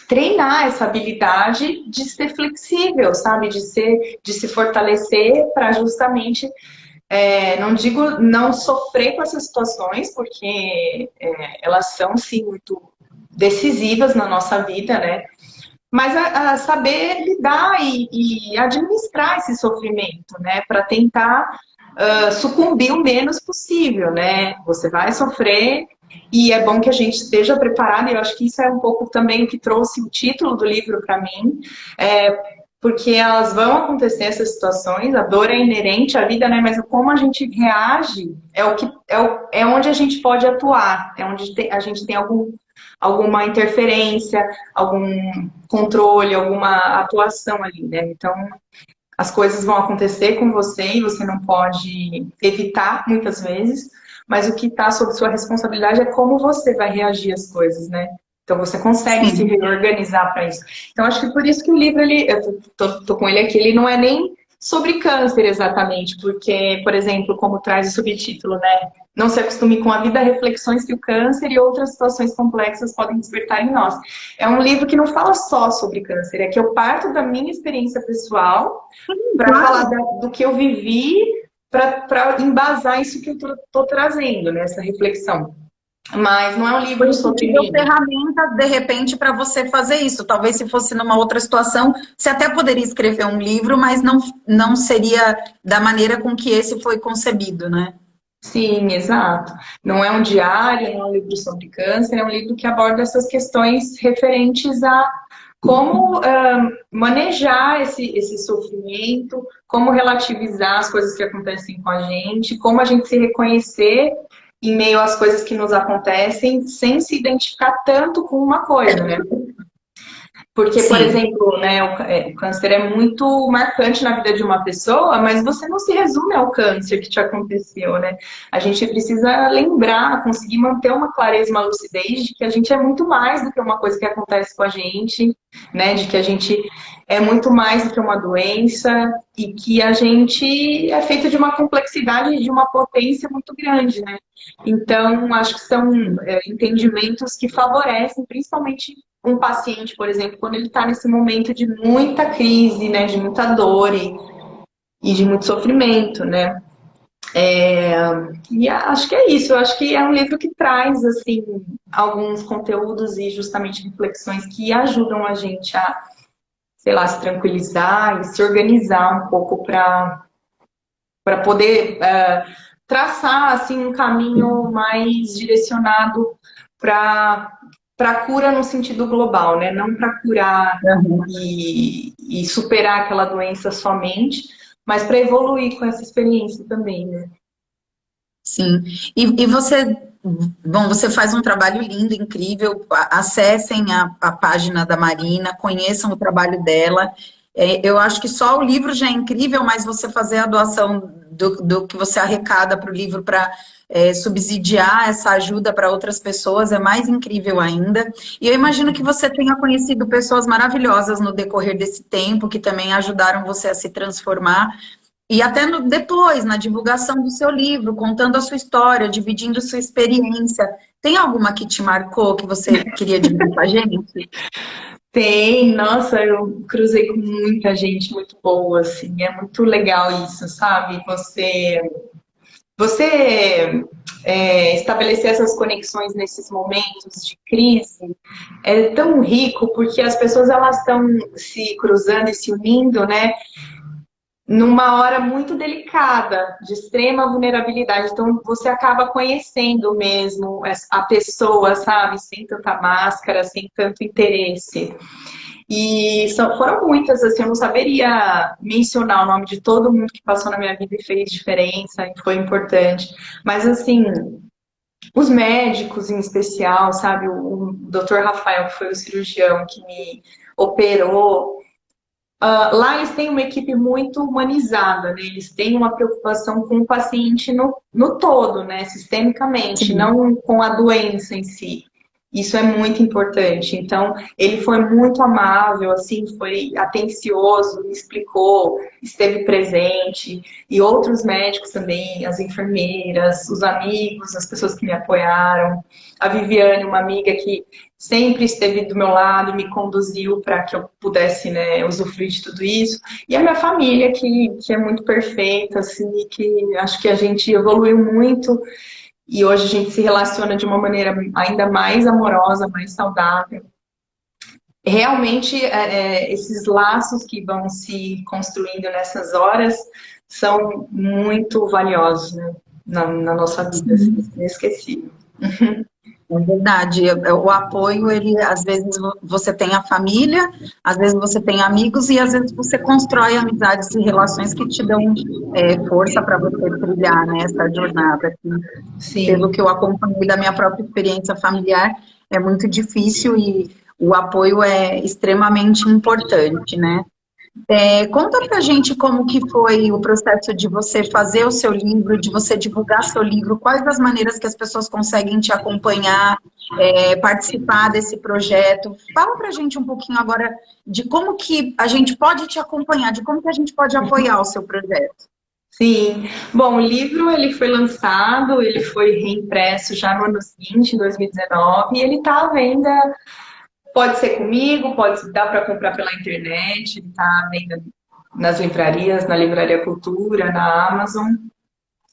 treinar essa habilidade de ser flexível, sabe? De se fortalecer para justamente, não digo não sofrer com essas situações, porque elas são sim muito decisivas na nossa vida, né? Mas a saber lidar e administrar esse sofrimento, né? Para tentar sucumbir o menos possível, né? Você vai sofrer e é bom que a gente esteja preparado. E eu acho que isso é um pouco também o que trouxe o título do livro para mim, porque elas vão acontecer essas situações. A dor é inerente à vida, né? Mas como a gente reage é onde a gente pode atuar, é onde a gente tem alguma interferência, algum controle, alguma atuação ali, né? Então, as coisas vão acontecer com você e você não pode evitar, muitas vezes, mas o que está sob sua responsabilidade é como você vai reagir às coisas, né? Então, você consegue se reorganizar para isso. Então, acho que por isso que o livro, eu tô com ele aqui, ele não é nem sobre câncer exatamente, porque, por exemplo, como traz o subtítulo, né? Não se acostume com a vida, reflexões que o câncer e outras situações complexas podem despertar em nós. É um livro que não fala só sobre câncer, é que eu parto da minha experiência pessoal para falar do que eu vivi, para embasar isso que eu tô trazendo, né? Essa reflexão. Mas não é um livro sobre mim.
Ferramenta, de repente, para você fazer isso. Talvez se fosse numa outra situação, você até poderia escrever um livro, mas não seria da maneira com que esse foi concebido, né?
Sim, exato. Não é um diário, não é um livro sobre câncer, é um livro que aborda essas questões referentes a como manejar esse sofrimento, como relativizar as coisas que acontecem com a gente, como a gente se reconhecer em meio às coisas que nos acontecem, sem se identificar tanto com uma coisa, né? Porque, por exemplo, né, o câncer é muito marcante na vida de uma pessoa, mas você não se resume ao câncer que te aconteceu, né? A gente precisa lembrar, conseguir manter uma clareza, uma lucidez de que a gente é muito mais do que uma coisa que acontece com a gente, né? De que a gente é muito mais do que uma doença e que a gente é feito de uma complexidade e de uma potência muito grande, né? Então, acho que são entendimentos que favorecem, principalmente um paciente, por exemplo, quando ele está nesse momento de muita crise, né, de muita dor e de muito sofrimento, né? E acho que é isso. Eu acho que é um livro que traz assim alguns conteúdos e justamente reflexões que ajudam a gente a, sei lá, se tranquilizar e se organizar um pouco para poder traçar assim um caminho mais direcionado para cura no sentido global, né? Não para curar e superar aquela doença somente, mas para evoluir com essa experiência também, né?
Sim. E você, bom, você faz um trabalho lindo, incrível. Acessem a página da Marina, conheçam o trabalho dela. Eu acho que só o livro já é incrível, mas você fazer a doação do que você arrecada para o livro para subsidiar essa ajuda para outras pessoas é mais incrível ainda. E eu imagino que você tenha conhecido pessoas maravilhosas no decorrer desse tempo, que também ajudaram você a se transformar. E até depois, na divulgação do seu livro, contando a sua história, dividindo sua experiência. Tem alguma que te marcou, que você queria dividir com a gente?
Tem, nossa, eu cruzei com muita gente muito boa, assim, é muito legal isso, sabe? Você estabelecer essas conexões nesses momentos de crise é tão rico, porque as pessoas elas estão se cruzando e se unindo, né? Numa hora muito delicada, de extrema vulnerabilidade. Então, você acaba conhecendo mesmo a pessoa, sabe? Sem tanta máscara, sem tanto interesse. E foram muitas, assim, eu não saberia mencionar o nome de todo mundo que passou na minha vida e fez diferença e foi importante. Mas, assim, os médicos em especial, sabe? O Dr. Rafael, que foi o cirurgião que me operou, lá eles têm uma equipe muito humanizada, né? Eles têm uma preocupação com o paciente no todo, né? Sistemicamente,
Sim.
não com a doença em si. Isso é muito importante. Então, ele foi muito amável, assim, foi atencioso, me explicou, esteve presente. E outros médicos também, as enfermeiras, os amigos, as pessoas que me apoiaram. A Viviane, uma amiga que sempre esteve do meu lado e me conduziu para que eu pudesse, né, usufruir de tudo isso. E a minha família, que é muito perfeita, assim, que acho que a gente evoluiu muito e hoje a gente se relaciona de uma maneira ainda mais amorosa, mais saudável. Realmente, esses laços que vão se construindo nessas horas são muito valiosos, né, na nossa vida, assim, inesquecível.
É verdade. O apoio, ele, às vezes você tem a família, às vezes você tem amigos e às vezes você constrói amizades e relações que te dão força para você trilhar, né, essa jornada. Assim, pelo
Sim.
que eu acompanhei da minha própria experiência familiar, é muito difícil e o apoio é extremamente importante, né? Conta pra gente como que foi o processo de você fazer o seu livro, de você divulgar seu livro, quais as maneiras que as pessoas conseguem te acompanhar, participar desse projeto. Fala pra gente um pouquinho agora de como que a gente pode te acompanhar, de como que a gente pode apoiar o seu projeto.
Sim. Bom, o livro ele foi lançado, ele foi reimpresso já no ano seguinte, em 2019, e ele está à venda. Pode ser comigo, pode dar para comprar pela internet, ele está à venda nas livrarias, na Livraria Cultura, na Amazon.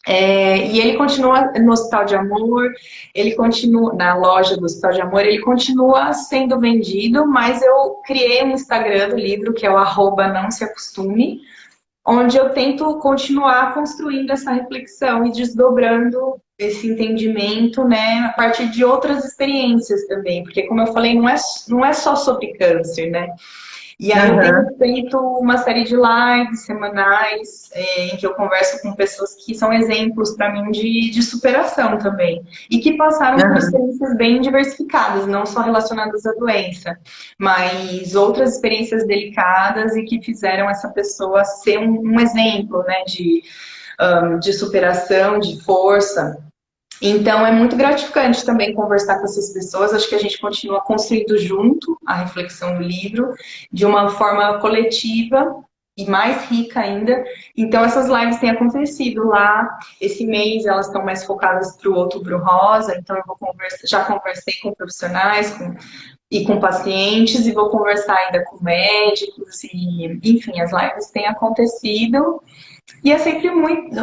E ele continua no Hospital de Amor, ele continua na loja do Hospital de Amor, ele continua sendo vendido, mas eu criei um Instagram do livro, que é o @não-se-acostume, onde eu tento continuar construindo essa reflexão e desdobrando esse entendimento, né, a partir de outras experiências também, porque como eu falei, não é só sobre câncer, né? E aí eu
Aham,
tenho feito uma série de lives semanais, em que eu converso com pessoas que são exemplos para mim de superação também. E que passaram por
aham.
experiências bem diversificadas, não só relacionadas à doença, mas outras experiências delicadas e que fizeram essa pessoa ser um exemplo, né, de superação, de força. Então é muito gratificante também conversar com essas pessoas. Acho que a gente continua construindo junto a reflexão do livro de uma forma coletiva e mais rica ainda. Então essas lives têm acontecido lá. Esse mês elas estão mais focadas para o Outubro Rosa. Então eu vou conversar, já conversei com profissionais e com pacientes e vou conversar ainda com médicos e, enfim, as lives têm acontecido. E é sempre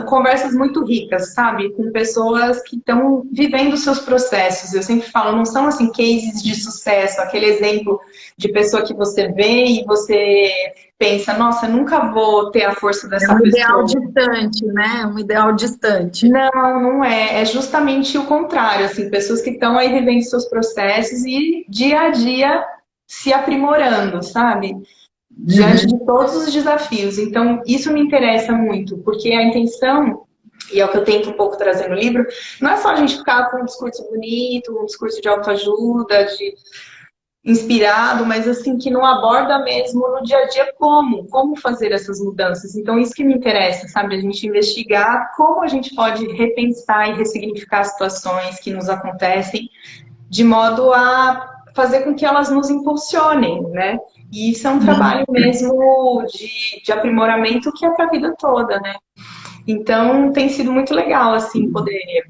conversas muito ricas, sabe? Com pessoas que estão vivendo seus processos. Eu sempre falo, não são assim cases de sucesso, aquele exemplo de pessoa que você vê e você pensa, nossa, nunca vou ter a força
É
dessa
um ideal
pessoa.
distante, né? É um ideal distante.
Não, não é. É justamente o contrário, assim, pessoas que estão aí vivendo seus processos e dia a dia se aprimorando, sabe? Diante
Uhum.
de todos os desafios. Então, isso me interessa muito, porque a intenção, e é o que eu tento um pouco trazer no livro, não é só a gente ficar com um discurso bonito, um discurso de autoajuda, inspirado, mas assim, que não aborda mesmo no dia a dia como fazer essas mudanças. Então, isso que me interessa, sabe? A gente investigar como a gente pode repensar e ressignificar situações que nos acontecem, de modo a fazer com que elas nos impulsionem, né? E isso é um trabalho mesmo de aprimoramento que é para a vida toda, né? Então, tem sido muito legal, assim, poder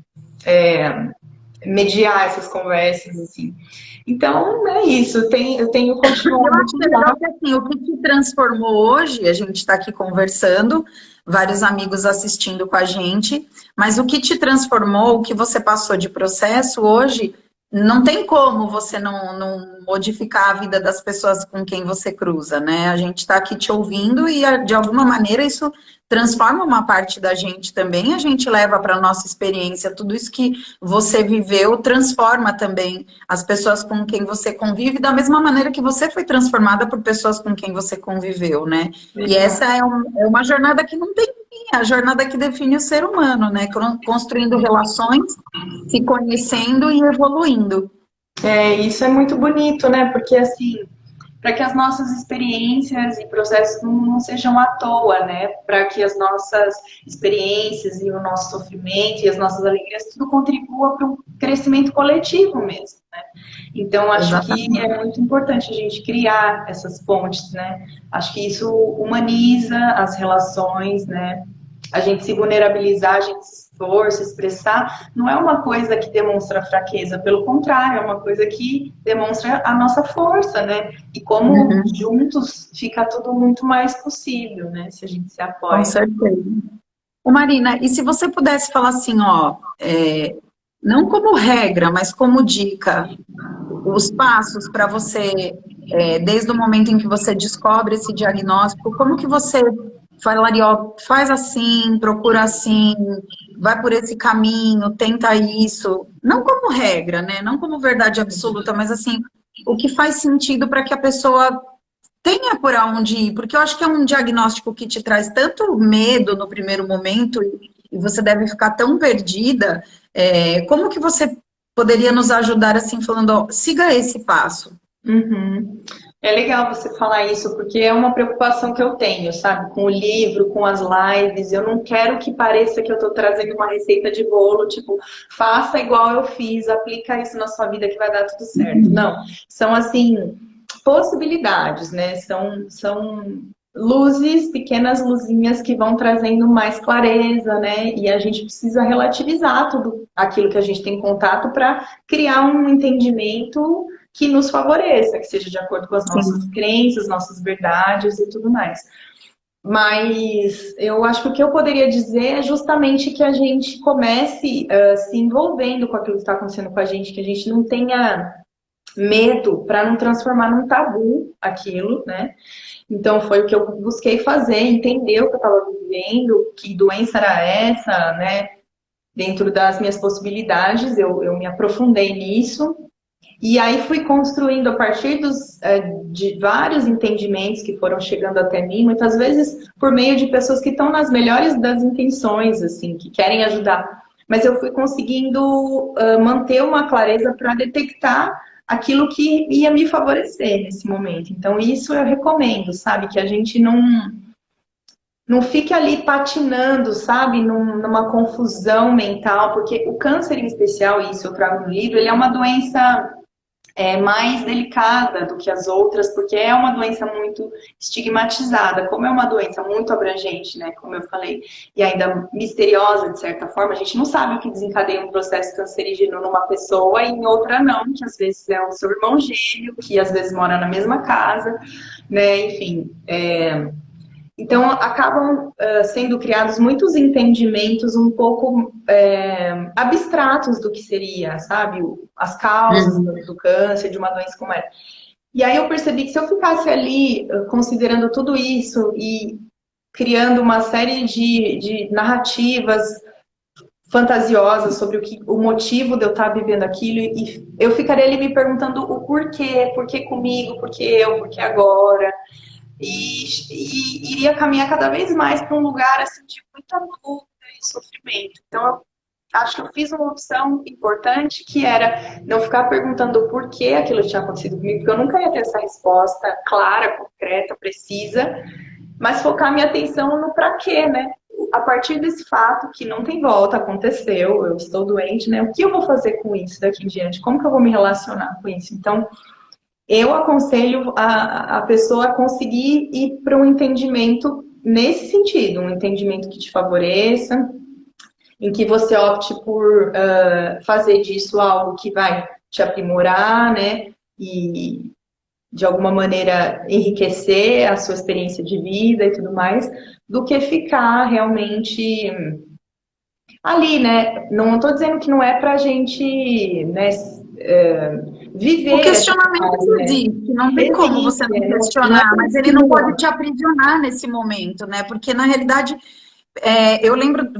mediar essas conversas, assim. Então, é isso. Eu tenho
Eu
continuado a
acho que é
estudar.
legal que assim, o que te transformou hoje, a gente está aqui conversando, vários amigos assistindo com a gente, mas o que te transformou, o que você passou de processo hoje, não tem como você não modificar a vida das pessoas com quem você cruza, né? A gente está aqui te ouvindo e de alguma maneira isso transforma uma parte da gente também, a gente leva para a nossa experiência, tudo isso que você viveu transforma também as pessoas com quem você convive, da mesma maneira que você foi transformada por pessoas com quem você conviveu, né? E essa
Exato.
é uma jornada que não tem fim, é a jornada que define o ser humano, né? Construindo relações, se conhecendo e evoluindo.
Isso é muito bonito, né? Porque assim, para que as nossas experiências e processos não sejam à toa, né? Para que as nossas experiências e o nosso sofrimento e as nossas alegrias tudo contribua para um crescimento coletivo mesmo, né? Então, acho que
Exatamente.
é muito importante a gente criar essas pontes, né? Acho que isso humaniza as relações, né? A gente se vulnerabilizar, a gente se expor, se expressar, não é uma coisa que demonstra fraqueza, pelo contrário, é uma coisa que demonstra a nossa força, né? E como
Uhum,
juntos fica tudo muito mais possível, né? Se a gente se
com
apoia.
certeza. Ô Marina, e se você pudesse falar assim, ó, não como regra, mas como dica, os passos para você, desde o momento em que você descobre esse diagnóstico, como que você falaria, ó, faz assim, procura assim, vai por esse caminho, tenta isso, não como regra, né? Não como verdade absoluta, mas assim, o que faz sentido para que a pessoa tenha por onde ir, porque eu acho que é um diagnóstico que te traz tanto medo no primeiro momento e você deve ficar tão perdida. Como que você poderia nos ajudar assim, falando, ó, siga esse passo?
Uhum. É legal você falar isso, porque é uma preocupação que eu tenho, sabe? Com o livro, com as lives. Eu não quero que pareça que eu estou trazendo uma receita de bolo, tipo, faça igual eu fiz, aplica isso na sua vida que vai dar tudo certo. Não. São, assim, possibilidades, né? São luzes, pequenas luzinhas que vão trazendo mais clareza, né? E a gente precisa relativizar tudo aquilo que a gente tem contato para criar um entendimento que nos favoreça, que seja de acordo com as nossas
Sim.
crenças, nossas verdades e tudo mais. Mas eu acho que o que eu poderia dizer é justamente que a gente comece se envolvendo com aquilo que está acontecendo com a gente, que a gente não tenha medo para não transformar num tabu aquilo, né? Então foi o que eu busquei fazer, entender o que eu estava vivendo, que doença era essa, né? Dentro das minhas possibilidades, eu me aprofundei nisso e aí fui construindo a partir de vários entendimentos que foram chegando até mim, muitas vezes por meio de pessoas que estão nas melhores das intenções, assim, que querem ajudar. Mas eu fui conseguindo manter uma clareza para detectar aquilo que ia me favorecer nesse momento. Então, isso eu recomendo, sabe? Que a gente não fique ali patinando, sabe? Numa confusão mental, porque o câncer em especial, e isso eu trago no livro, ele é uma doença mais delicada do que as outras, porque é uma doença muito estigmatizada, como é uma doença muito abrangente, né, como eu falei, e ainda misteriosa de certa forma, a gente não sabe o que desencadeia um processo cancerígeno numa pessoa e em outra não, que às vezes é o seu irmão gêmeo, que às vezes mora na mesma casa, né, enfim, então, acabam sendo criados muitos entendimentos um pouco abstratos do que seria, sabe? As causas
Uhum.
do câncer, de uma doença como essa. E aí eu percebi que se eu ficasse ali considerando tudo isso e criando uma série de narrativas fantasiosas sobre o motivo de eu estar vivendo aquilo, e eu ficaria ali me perguntando o porquê, por que comigo, por que eu, por que agora, e iria caminhar cada vez mais para um lugar assim, de muita dúvida e sofrimento. Então, acho que eu fiz uma opção importante, que era não ficar perguntando o porquê aquilo tinha acontecido comigo, porque eu nunca ia ter essa resposta clara, concreta, precisa, mas focar minha atenção no pra quê, né? A partir desse fato que não tem volta, aconteceu, eu estou doente, né? O que eu vou fazer com isso daqui em diante? Como que eu vou me relacionar com isso? Então, eu aconselho a pessoa a conseguir ir para um entendimento nesse sentido, um entendimento que te favoreça, em que você opte por fazer disso algo que vai te aprimorar, né? E de alguma maneira enriquecer a sua experiência de vida e tudo mais, do que ficar realmente ali, né? Não estou dizendo que não é pra gente, né,
O
viver essa
questionamento
fase, né?
existe, não tem como
Existe,
você não
não é
questionar, mas ele não pode te aprisionar nesse momento, né? Porque, na realidade, eu lembro,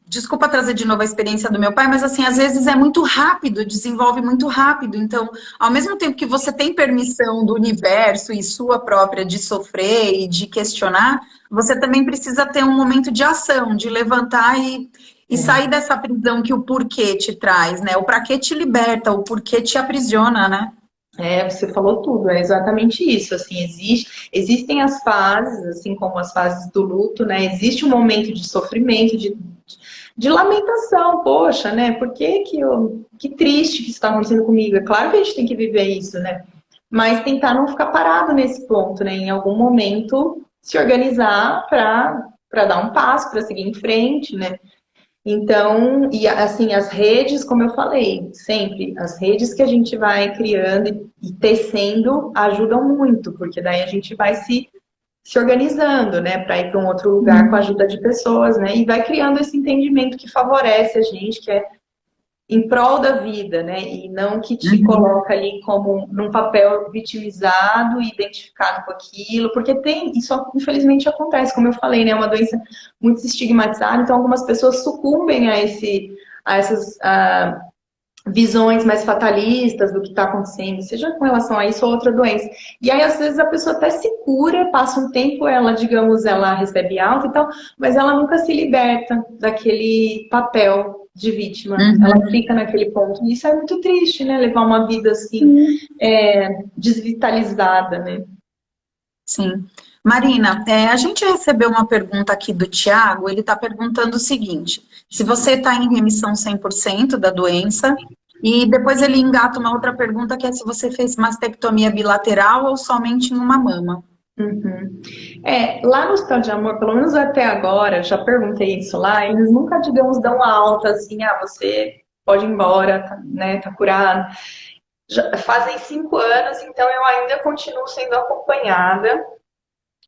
desculpa trazer de novo a experiência do meu pai, mas assim, às vezes é muito rápido, desenvolve muito rápido. Então, ao mesmo tempo que você tem permissão do universo e sua própria de sofrer e de questionar, você também precisa ter um momento de ação, de levantar e sair dessa prisão que o porquê te traz, né? O pra quê te liberta, o porquê te aprisiona, né?
Você falou tudo, é exatamente isso, assim, existem as fases, assim como as fases do luto, né, existe um momento de sofrimento, de lamentação, poxa, né, que triste que isso está acontecendo comigo, é claro que a gente tem que viver isso, né, mas tentar não ficar parado nesse ponto, né, em algum momento se organizar para dar um passo, para seguir em frente, né. Então, e assim, as redes, como eu falei, sempre, as redes que a gente vai criando e tecendo ajudam muito, porque daí a gente vai se organizando, né, para ir para um outro lugar com a ajuda de pessoas, né, e vai criando esse entendimento que favorece a gente, que é em prol da vida, né? E não que te coloca ali como num papel vitimizado e identificado com aquilo, porque isso infelizmente acontece, como eu falei, né? É uma doença muito estigmatizada, então algumas pessoas sucumbem a essas visões mais fatalistas do que está acontecendo, seja com relação a isso ou outra doença. E aí, às vezes, a pessoa até se cura, passa um tempo, ela, digamos, ela recebe alta e tal, mas ela nunca se liberta daquele papel de vítima. Ela fica naquele ponto. E isso é muito triste, né? Levar uma vida assim, desvitalizada, né?
Sim. Marina, a gente recebeu uma pergunta aqui do Tiago, ele está perguntando o seguinte, se você está em remissão 100% da doença, e depois ele engata uma outra pergunta, que é se você fez mastectomia bilateral ou somente em uma mama.
Uhum. Lá no Hospital de Amor, pelo menos até agora, já perguntei isso lá, eles nunca, digamos, dão alta, assim, você pode ir embora, né, tá curado. Já fazem 5 anos, então eu ainda continuo sendo acompanhada,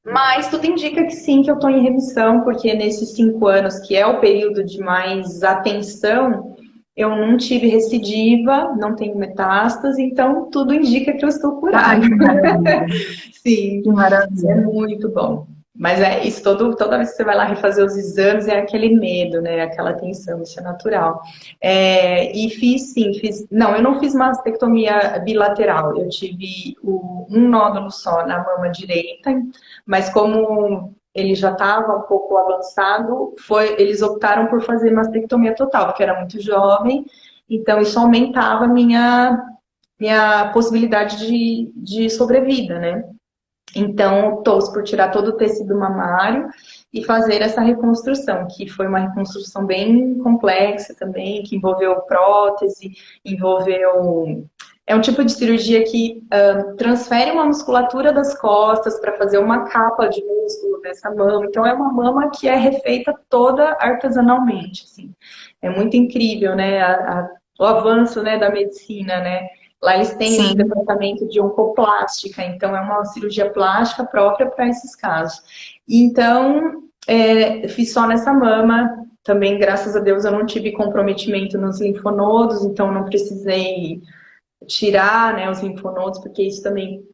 mas tudo indica que sim, que eu estou em remissão, porque nesses 5 anos, que é o período de mais atenção, eu não tive recidiva, não tenho metástase, então tudo indica que eu estou
Ai,
curada.
que maravilha.
Sim,
Que
é
maravilha.
muito bom. Mas é isso, toda vez que você vai lá refazer os exames, é aquele medo, né? Aquela tensão, isso é natural. E fiz. Não, eu não fiz mastectomia bilateral. Eu tive um nódulo só na mama direita, mas como ele já estava um pouco avançado, eles optaram por fazer mastectomia total, porque era muito jovem, então isso aumentava a minha possibilidade de sobrevida, né? Então, optou-se por tirar todo o tecido mamário e fazer essa reconstrução, que foi uma reconstrução bem complexa também, que envolveu prótese, envolveu... É um tipo de cirurgia que transfere uma musculatura das costas para fazer uma capa de músculo dessa mama. Então, é uma mama que é refeita toda artesanalmente, assim. É muito incrível, né? O avanço, né, da medicina, né? Lá eles têm esse
Sim.
departamento de oncoplástica, então é uma cirurgia plástica própria para esses casos. Então, fiz só nessa mama. Também, graças a Deus, eu não tive comprometimento nos linfonodos, então não precisei tirar, né, os linfonodos, porque isso também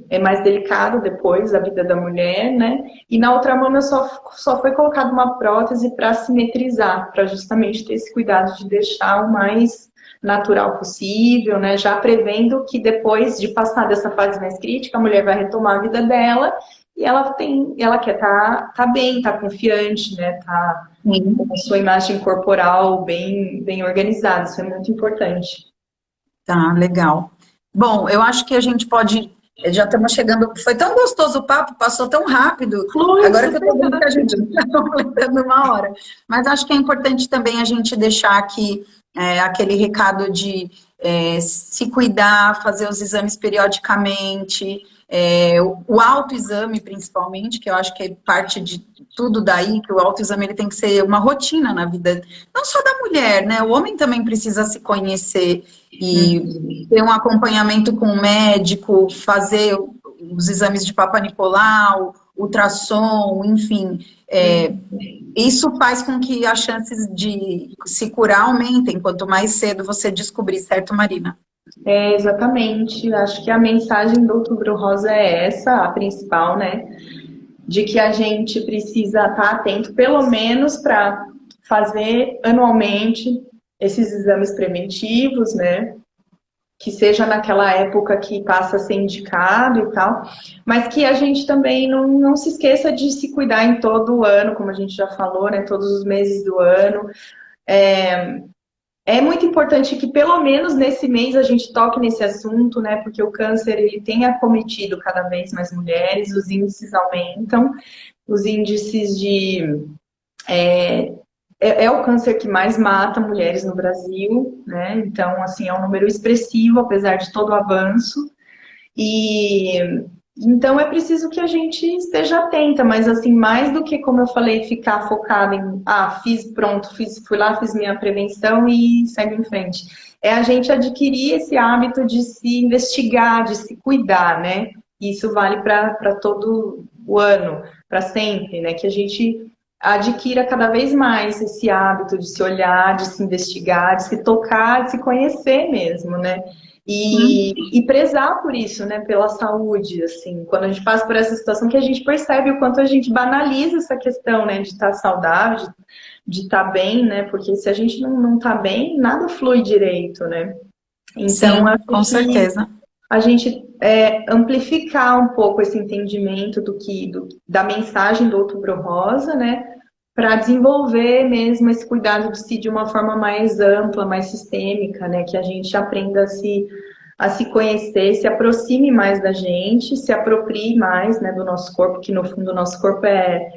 é mais delicado depois da vida da mulher, né? E na outra mama só foi colocada uma prótese para simetrizar, para justamente ter esse cuidado de deixar o mais natural possível, né? Já prevendo que depois de passar dessa fase mais crítica, a mulher vai retomar a vida dela e ela quer tá bem, tá confiante, né? Tá com a sua imagem corporal bem organizada, isso é muito importante.
Tá, legal. Bom, eu acho que a gente pode. Já estamos chegando. Foi tão gostoso o papo, passou tão rápido.
Flui
Agora que eu
super
estou vendo que a gente
rápido.
está completando uma hora. Mas acho que é importante também a gente deixar aqui aquele recado de se cuidar, fazer os exames periodicamente, o autoexame principalmente, que eu acho que é parte de tudo daí, que o autoexame ele tem que ser uma rotina na vida, não só da mulher, né? O homem também precisa se conhecer e ter um acompanhamento com o médico, fazer os exames de Papa Nicolau, ultrassom, enfim. Isso faz com que as chances de se curar aumentem, quanto mais cedo você descobrir, certo, Marina?
Exatamente. Acho que a mensagem do Outubro Rosa é essa, a principal, né? De que a gente precisa estar atento, pelo menos para fazer anualmente esses exames preventivos, né? Que seja naquela época que passa a ser indicado e tal, mas que a gente também não se esqueça de se cuidar em todo o ano, como a gente já falou, né? Todos os meses do ano. É muito importante que pelo menos nesse mês a gente toque nesse assunto, né? Porque o câncer ele tem acometido cada vez mais mulheres, os índices aumentam, os índices de é o câncer que mais mata mulheres no Brasil, né? Então, assim, é um número expressivo, apesar de todo o avanço. E então é preciso que a gente esteja atenta, mas assim, mais do que, como eu falei, ficar focada em, fui lá, fiz minha prevenção e segue em frente. É a gente adquirir esse hábito de se investigar, de se cuidar, né? E isso vale para todo o ano, para sempre, né? Que a gente adquira cada vez mais esse hábito de se olhar, de se investigar, de se tocar, de se conhecer mesmo, né? E prezar por isso, né? Pela saúde, assim. Quando a gente passa por essa situação, que a gente percebe o quanto a gente banaliza essa questão, né? De estar saudável, de estar bem, né? Porque se a gente não tá bem, nada flui direito, né? Então,
Sim,
acho
com
que
certeza.
a gente amplificar um pouco esse entendimento da mensagem do Outubro Rosa, né? Para desenvolver mesmo esse cuidado de si de uma forma mais ampla, mais sistêmica, né? Que a gente aprenda a se conhecer, se aproxime mais da gente, se aproprie mais, né, do nosso corpo, que no fundo o nosso corpo é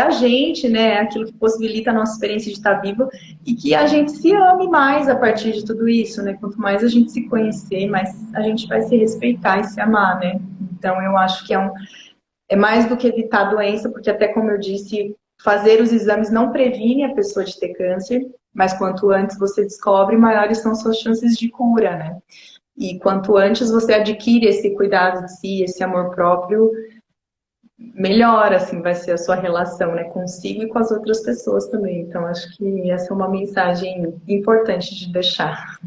a gente, né? É aquilo que possibilita a nossa experiência de estar viva e que a gente se ame mais a partir de tudo isso, né? Quanto mais a gente se conhecer, mais a gente vai se respeitar e se amar, né? Então eu acho que é mais do que evitar a doença, porque até como eu disse, fazer os exames não previne a pessoa de ter câncer, mas quanto antes você descobre, maiores são suas chances de cura, né? E quanto antes você adquire esse cuidado de si, esse amor próprio, melhor, assim, vai ser a sua relação, né, consigo e com as outras pessoas também. Então, acho que essa é uma mensagem importante de deixar.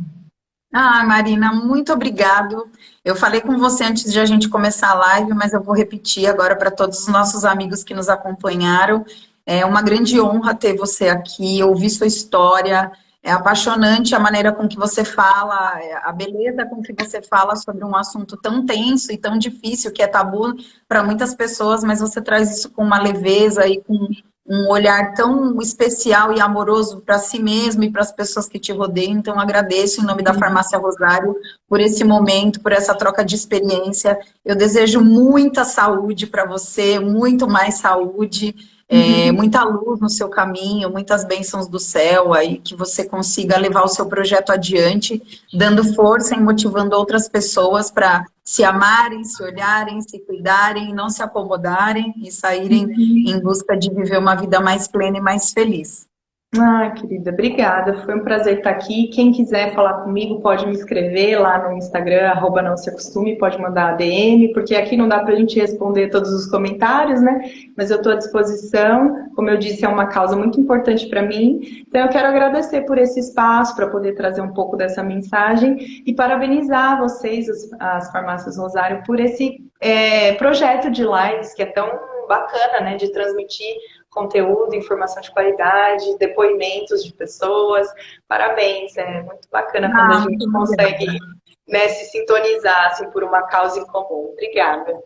Ah, Marina, muito obrigado. Eu falei com você antes de a gente começar a live, mas eu vou repetir agora para todos os nossos amigos que nos acompanharam. É uma grande honra ter você aqui, ouvir sua história. É apaixonante a maneira com que você fala, a beleza com que você fala sobre um assunto tão tenso e tão difícil, que é tabu para muitas pessoas, mas você traz isso com uma leveza e com um olhar tão especial e amoroso para si mesmo e para as pessoas que te rodeiam. Então, agradeço em nome da Farmácia Rosário por esse momento, por essa troca de experiência. Eu desejo muita saúde para você, muito mais saúde, muita luz no seu caminho, muitas bênçãos do céu, aí que você consiga levar o seu projeto adiante, dando força e motivando outras pessoas para se amarem, se olharem, se cuidarem, não se acomodarem e saírem em busca de viver uma vida mais plena e mais feliz.
Ah, querida, obrigada. Foi um prazer estar aqui. Quem quiser falar comigo pode me escrever lá no Instagram, @não-se-acostume, pode mandar DM, porque aqui não dá para a gente responder todos os comentários, né? Mas eu estou à disposição. Como eu disse, é uma causa muito importante para mim. Então eu quero agradecer por esse espaço, para poder trazer um pouco dessa mensagem e parabenizar vocês, as Farmácias Rosário, por esse projeto de lives que é tão bacana, né? De transmitir conteúdo, informação de qualidade, depoimentos de pessoas. Parabéns, é muito bacana quando a gente consegue, né, se sintonizar assim, por uma causa em comum. Obrigada.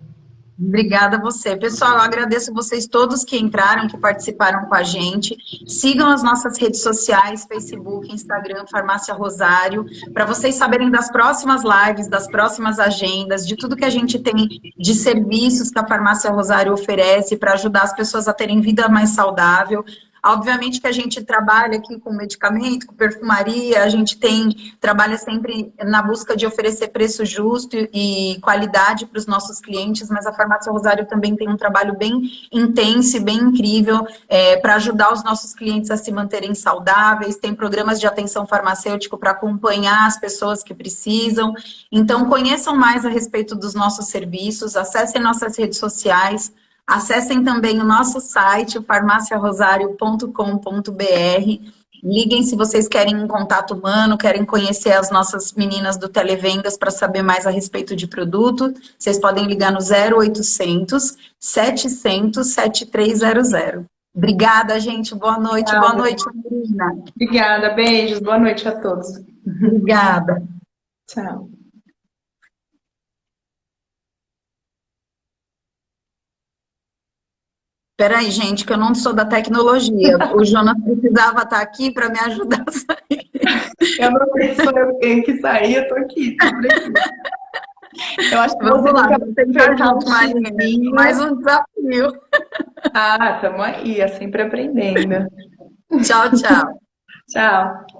Obrigada a você. Pessoal, eu agradeço vocês todos que entraram, que participaram com a gente. Sigam as nossas redes sociais, Facebook, Instagram, Farmácia Rosário, para vocês saberem das próximas lives, das próximas agendas, de tudo que a gente tem de serviços que a Farmácia Rosário oferece para ajudar as pessoas a terem vida mais saudável. Obviamente que a gente trabalha aqui com medicamento, com perfumaria, a gente trabalha sempre na busca de oferecer preço justo e qualidade para os nossos clientes, mas a Farmácia Rosário também tem um trabalho bem intenso e bem incrível para ajudar os nossos clientes a se manterem saudáveis, tem programas de atenção farmacêutico para acompanhar as pessoas que precisam. Então, conheçam mais a respeito dos nossos serviços, acessem nossas redes sociais, acessem também o nosso site, farmaciarosario.com.br. Liguem se vocês querem um contato humano, querem conhecer as nossas meninas do Televendas para saber mais a respeito de produto. Vocês podem ligar no 0800 700 7300. Obrigada, gente. Boa noite. Boa noite, Marina.
Obrigada. Beijos. Boa noite a todos.
Obrigada.
Tchau.
Peraí, gente, que eu não sou da tecnologia. O Jonas precisava estar aqui para me ajudar a sair.
Eu não sei se sou eu quem que sair, eu tô aqui. Eu acho que
Vamos lá,
nunca
vamos tentar junto, Marina. Mais um desafio.
Ah, estamos aí, é sempre aprendendo.
Tchau, tchau.
Tchau.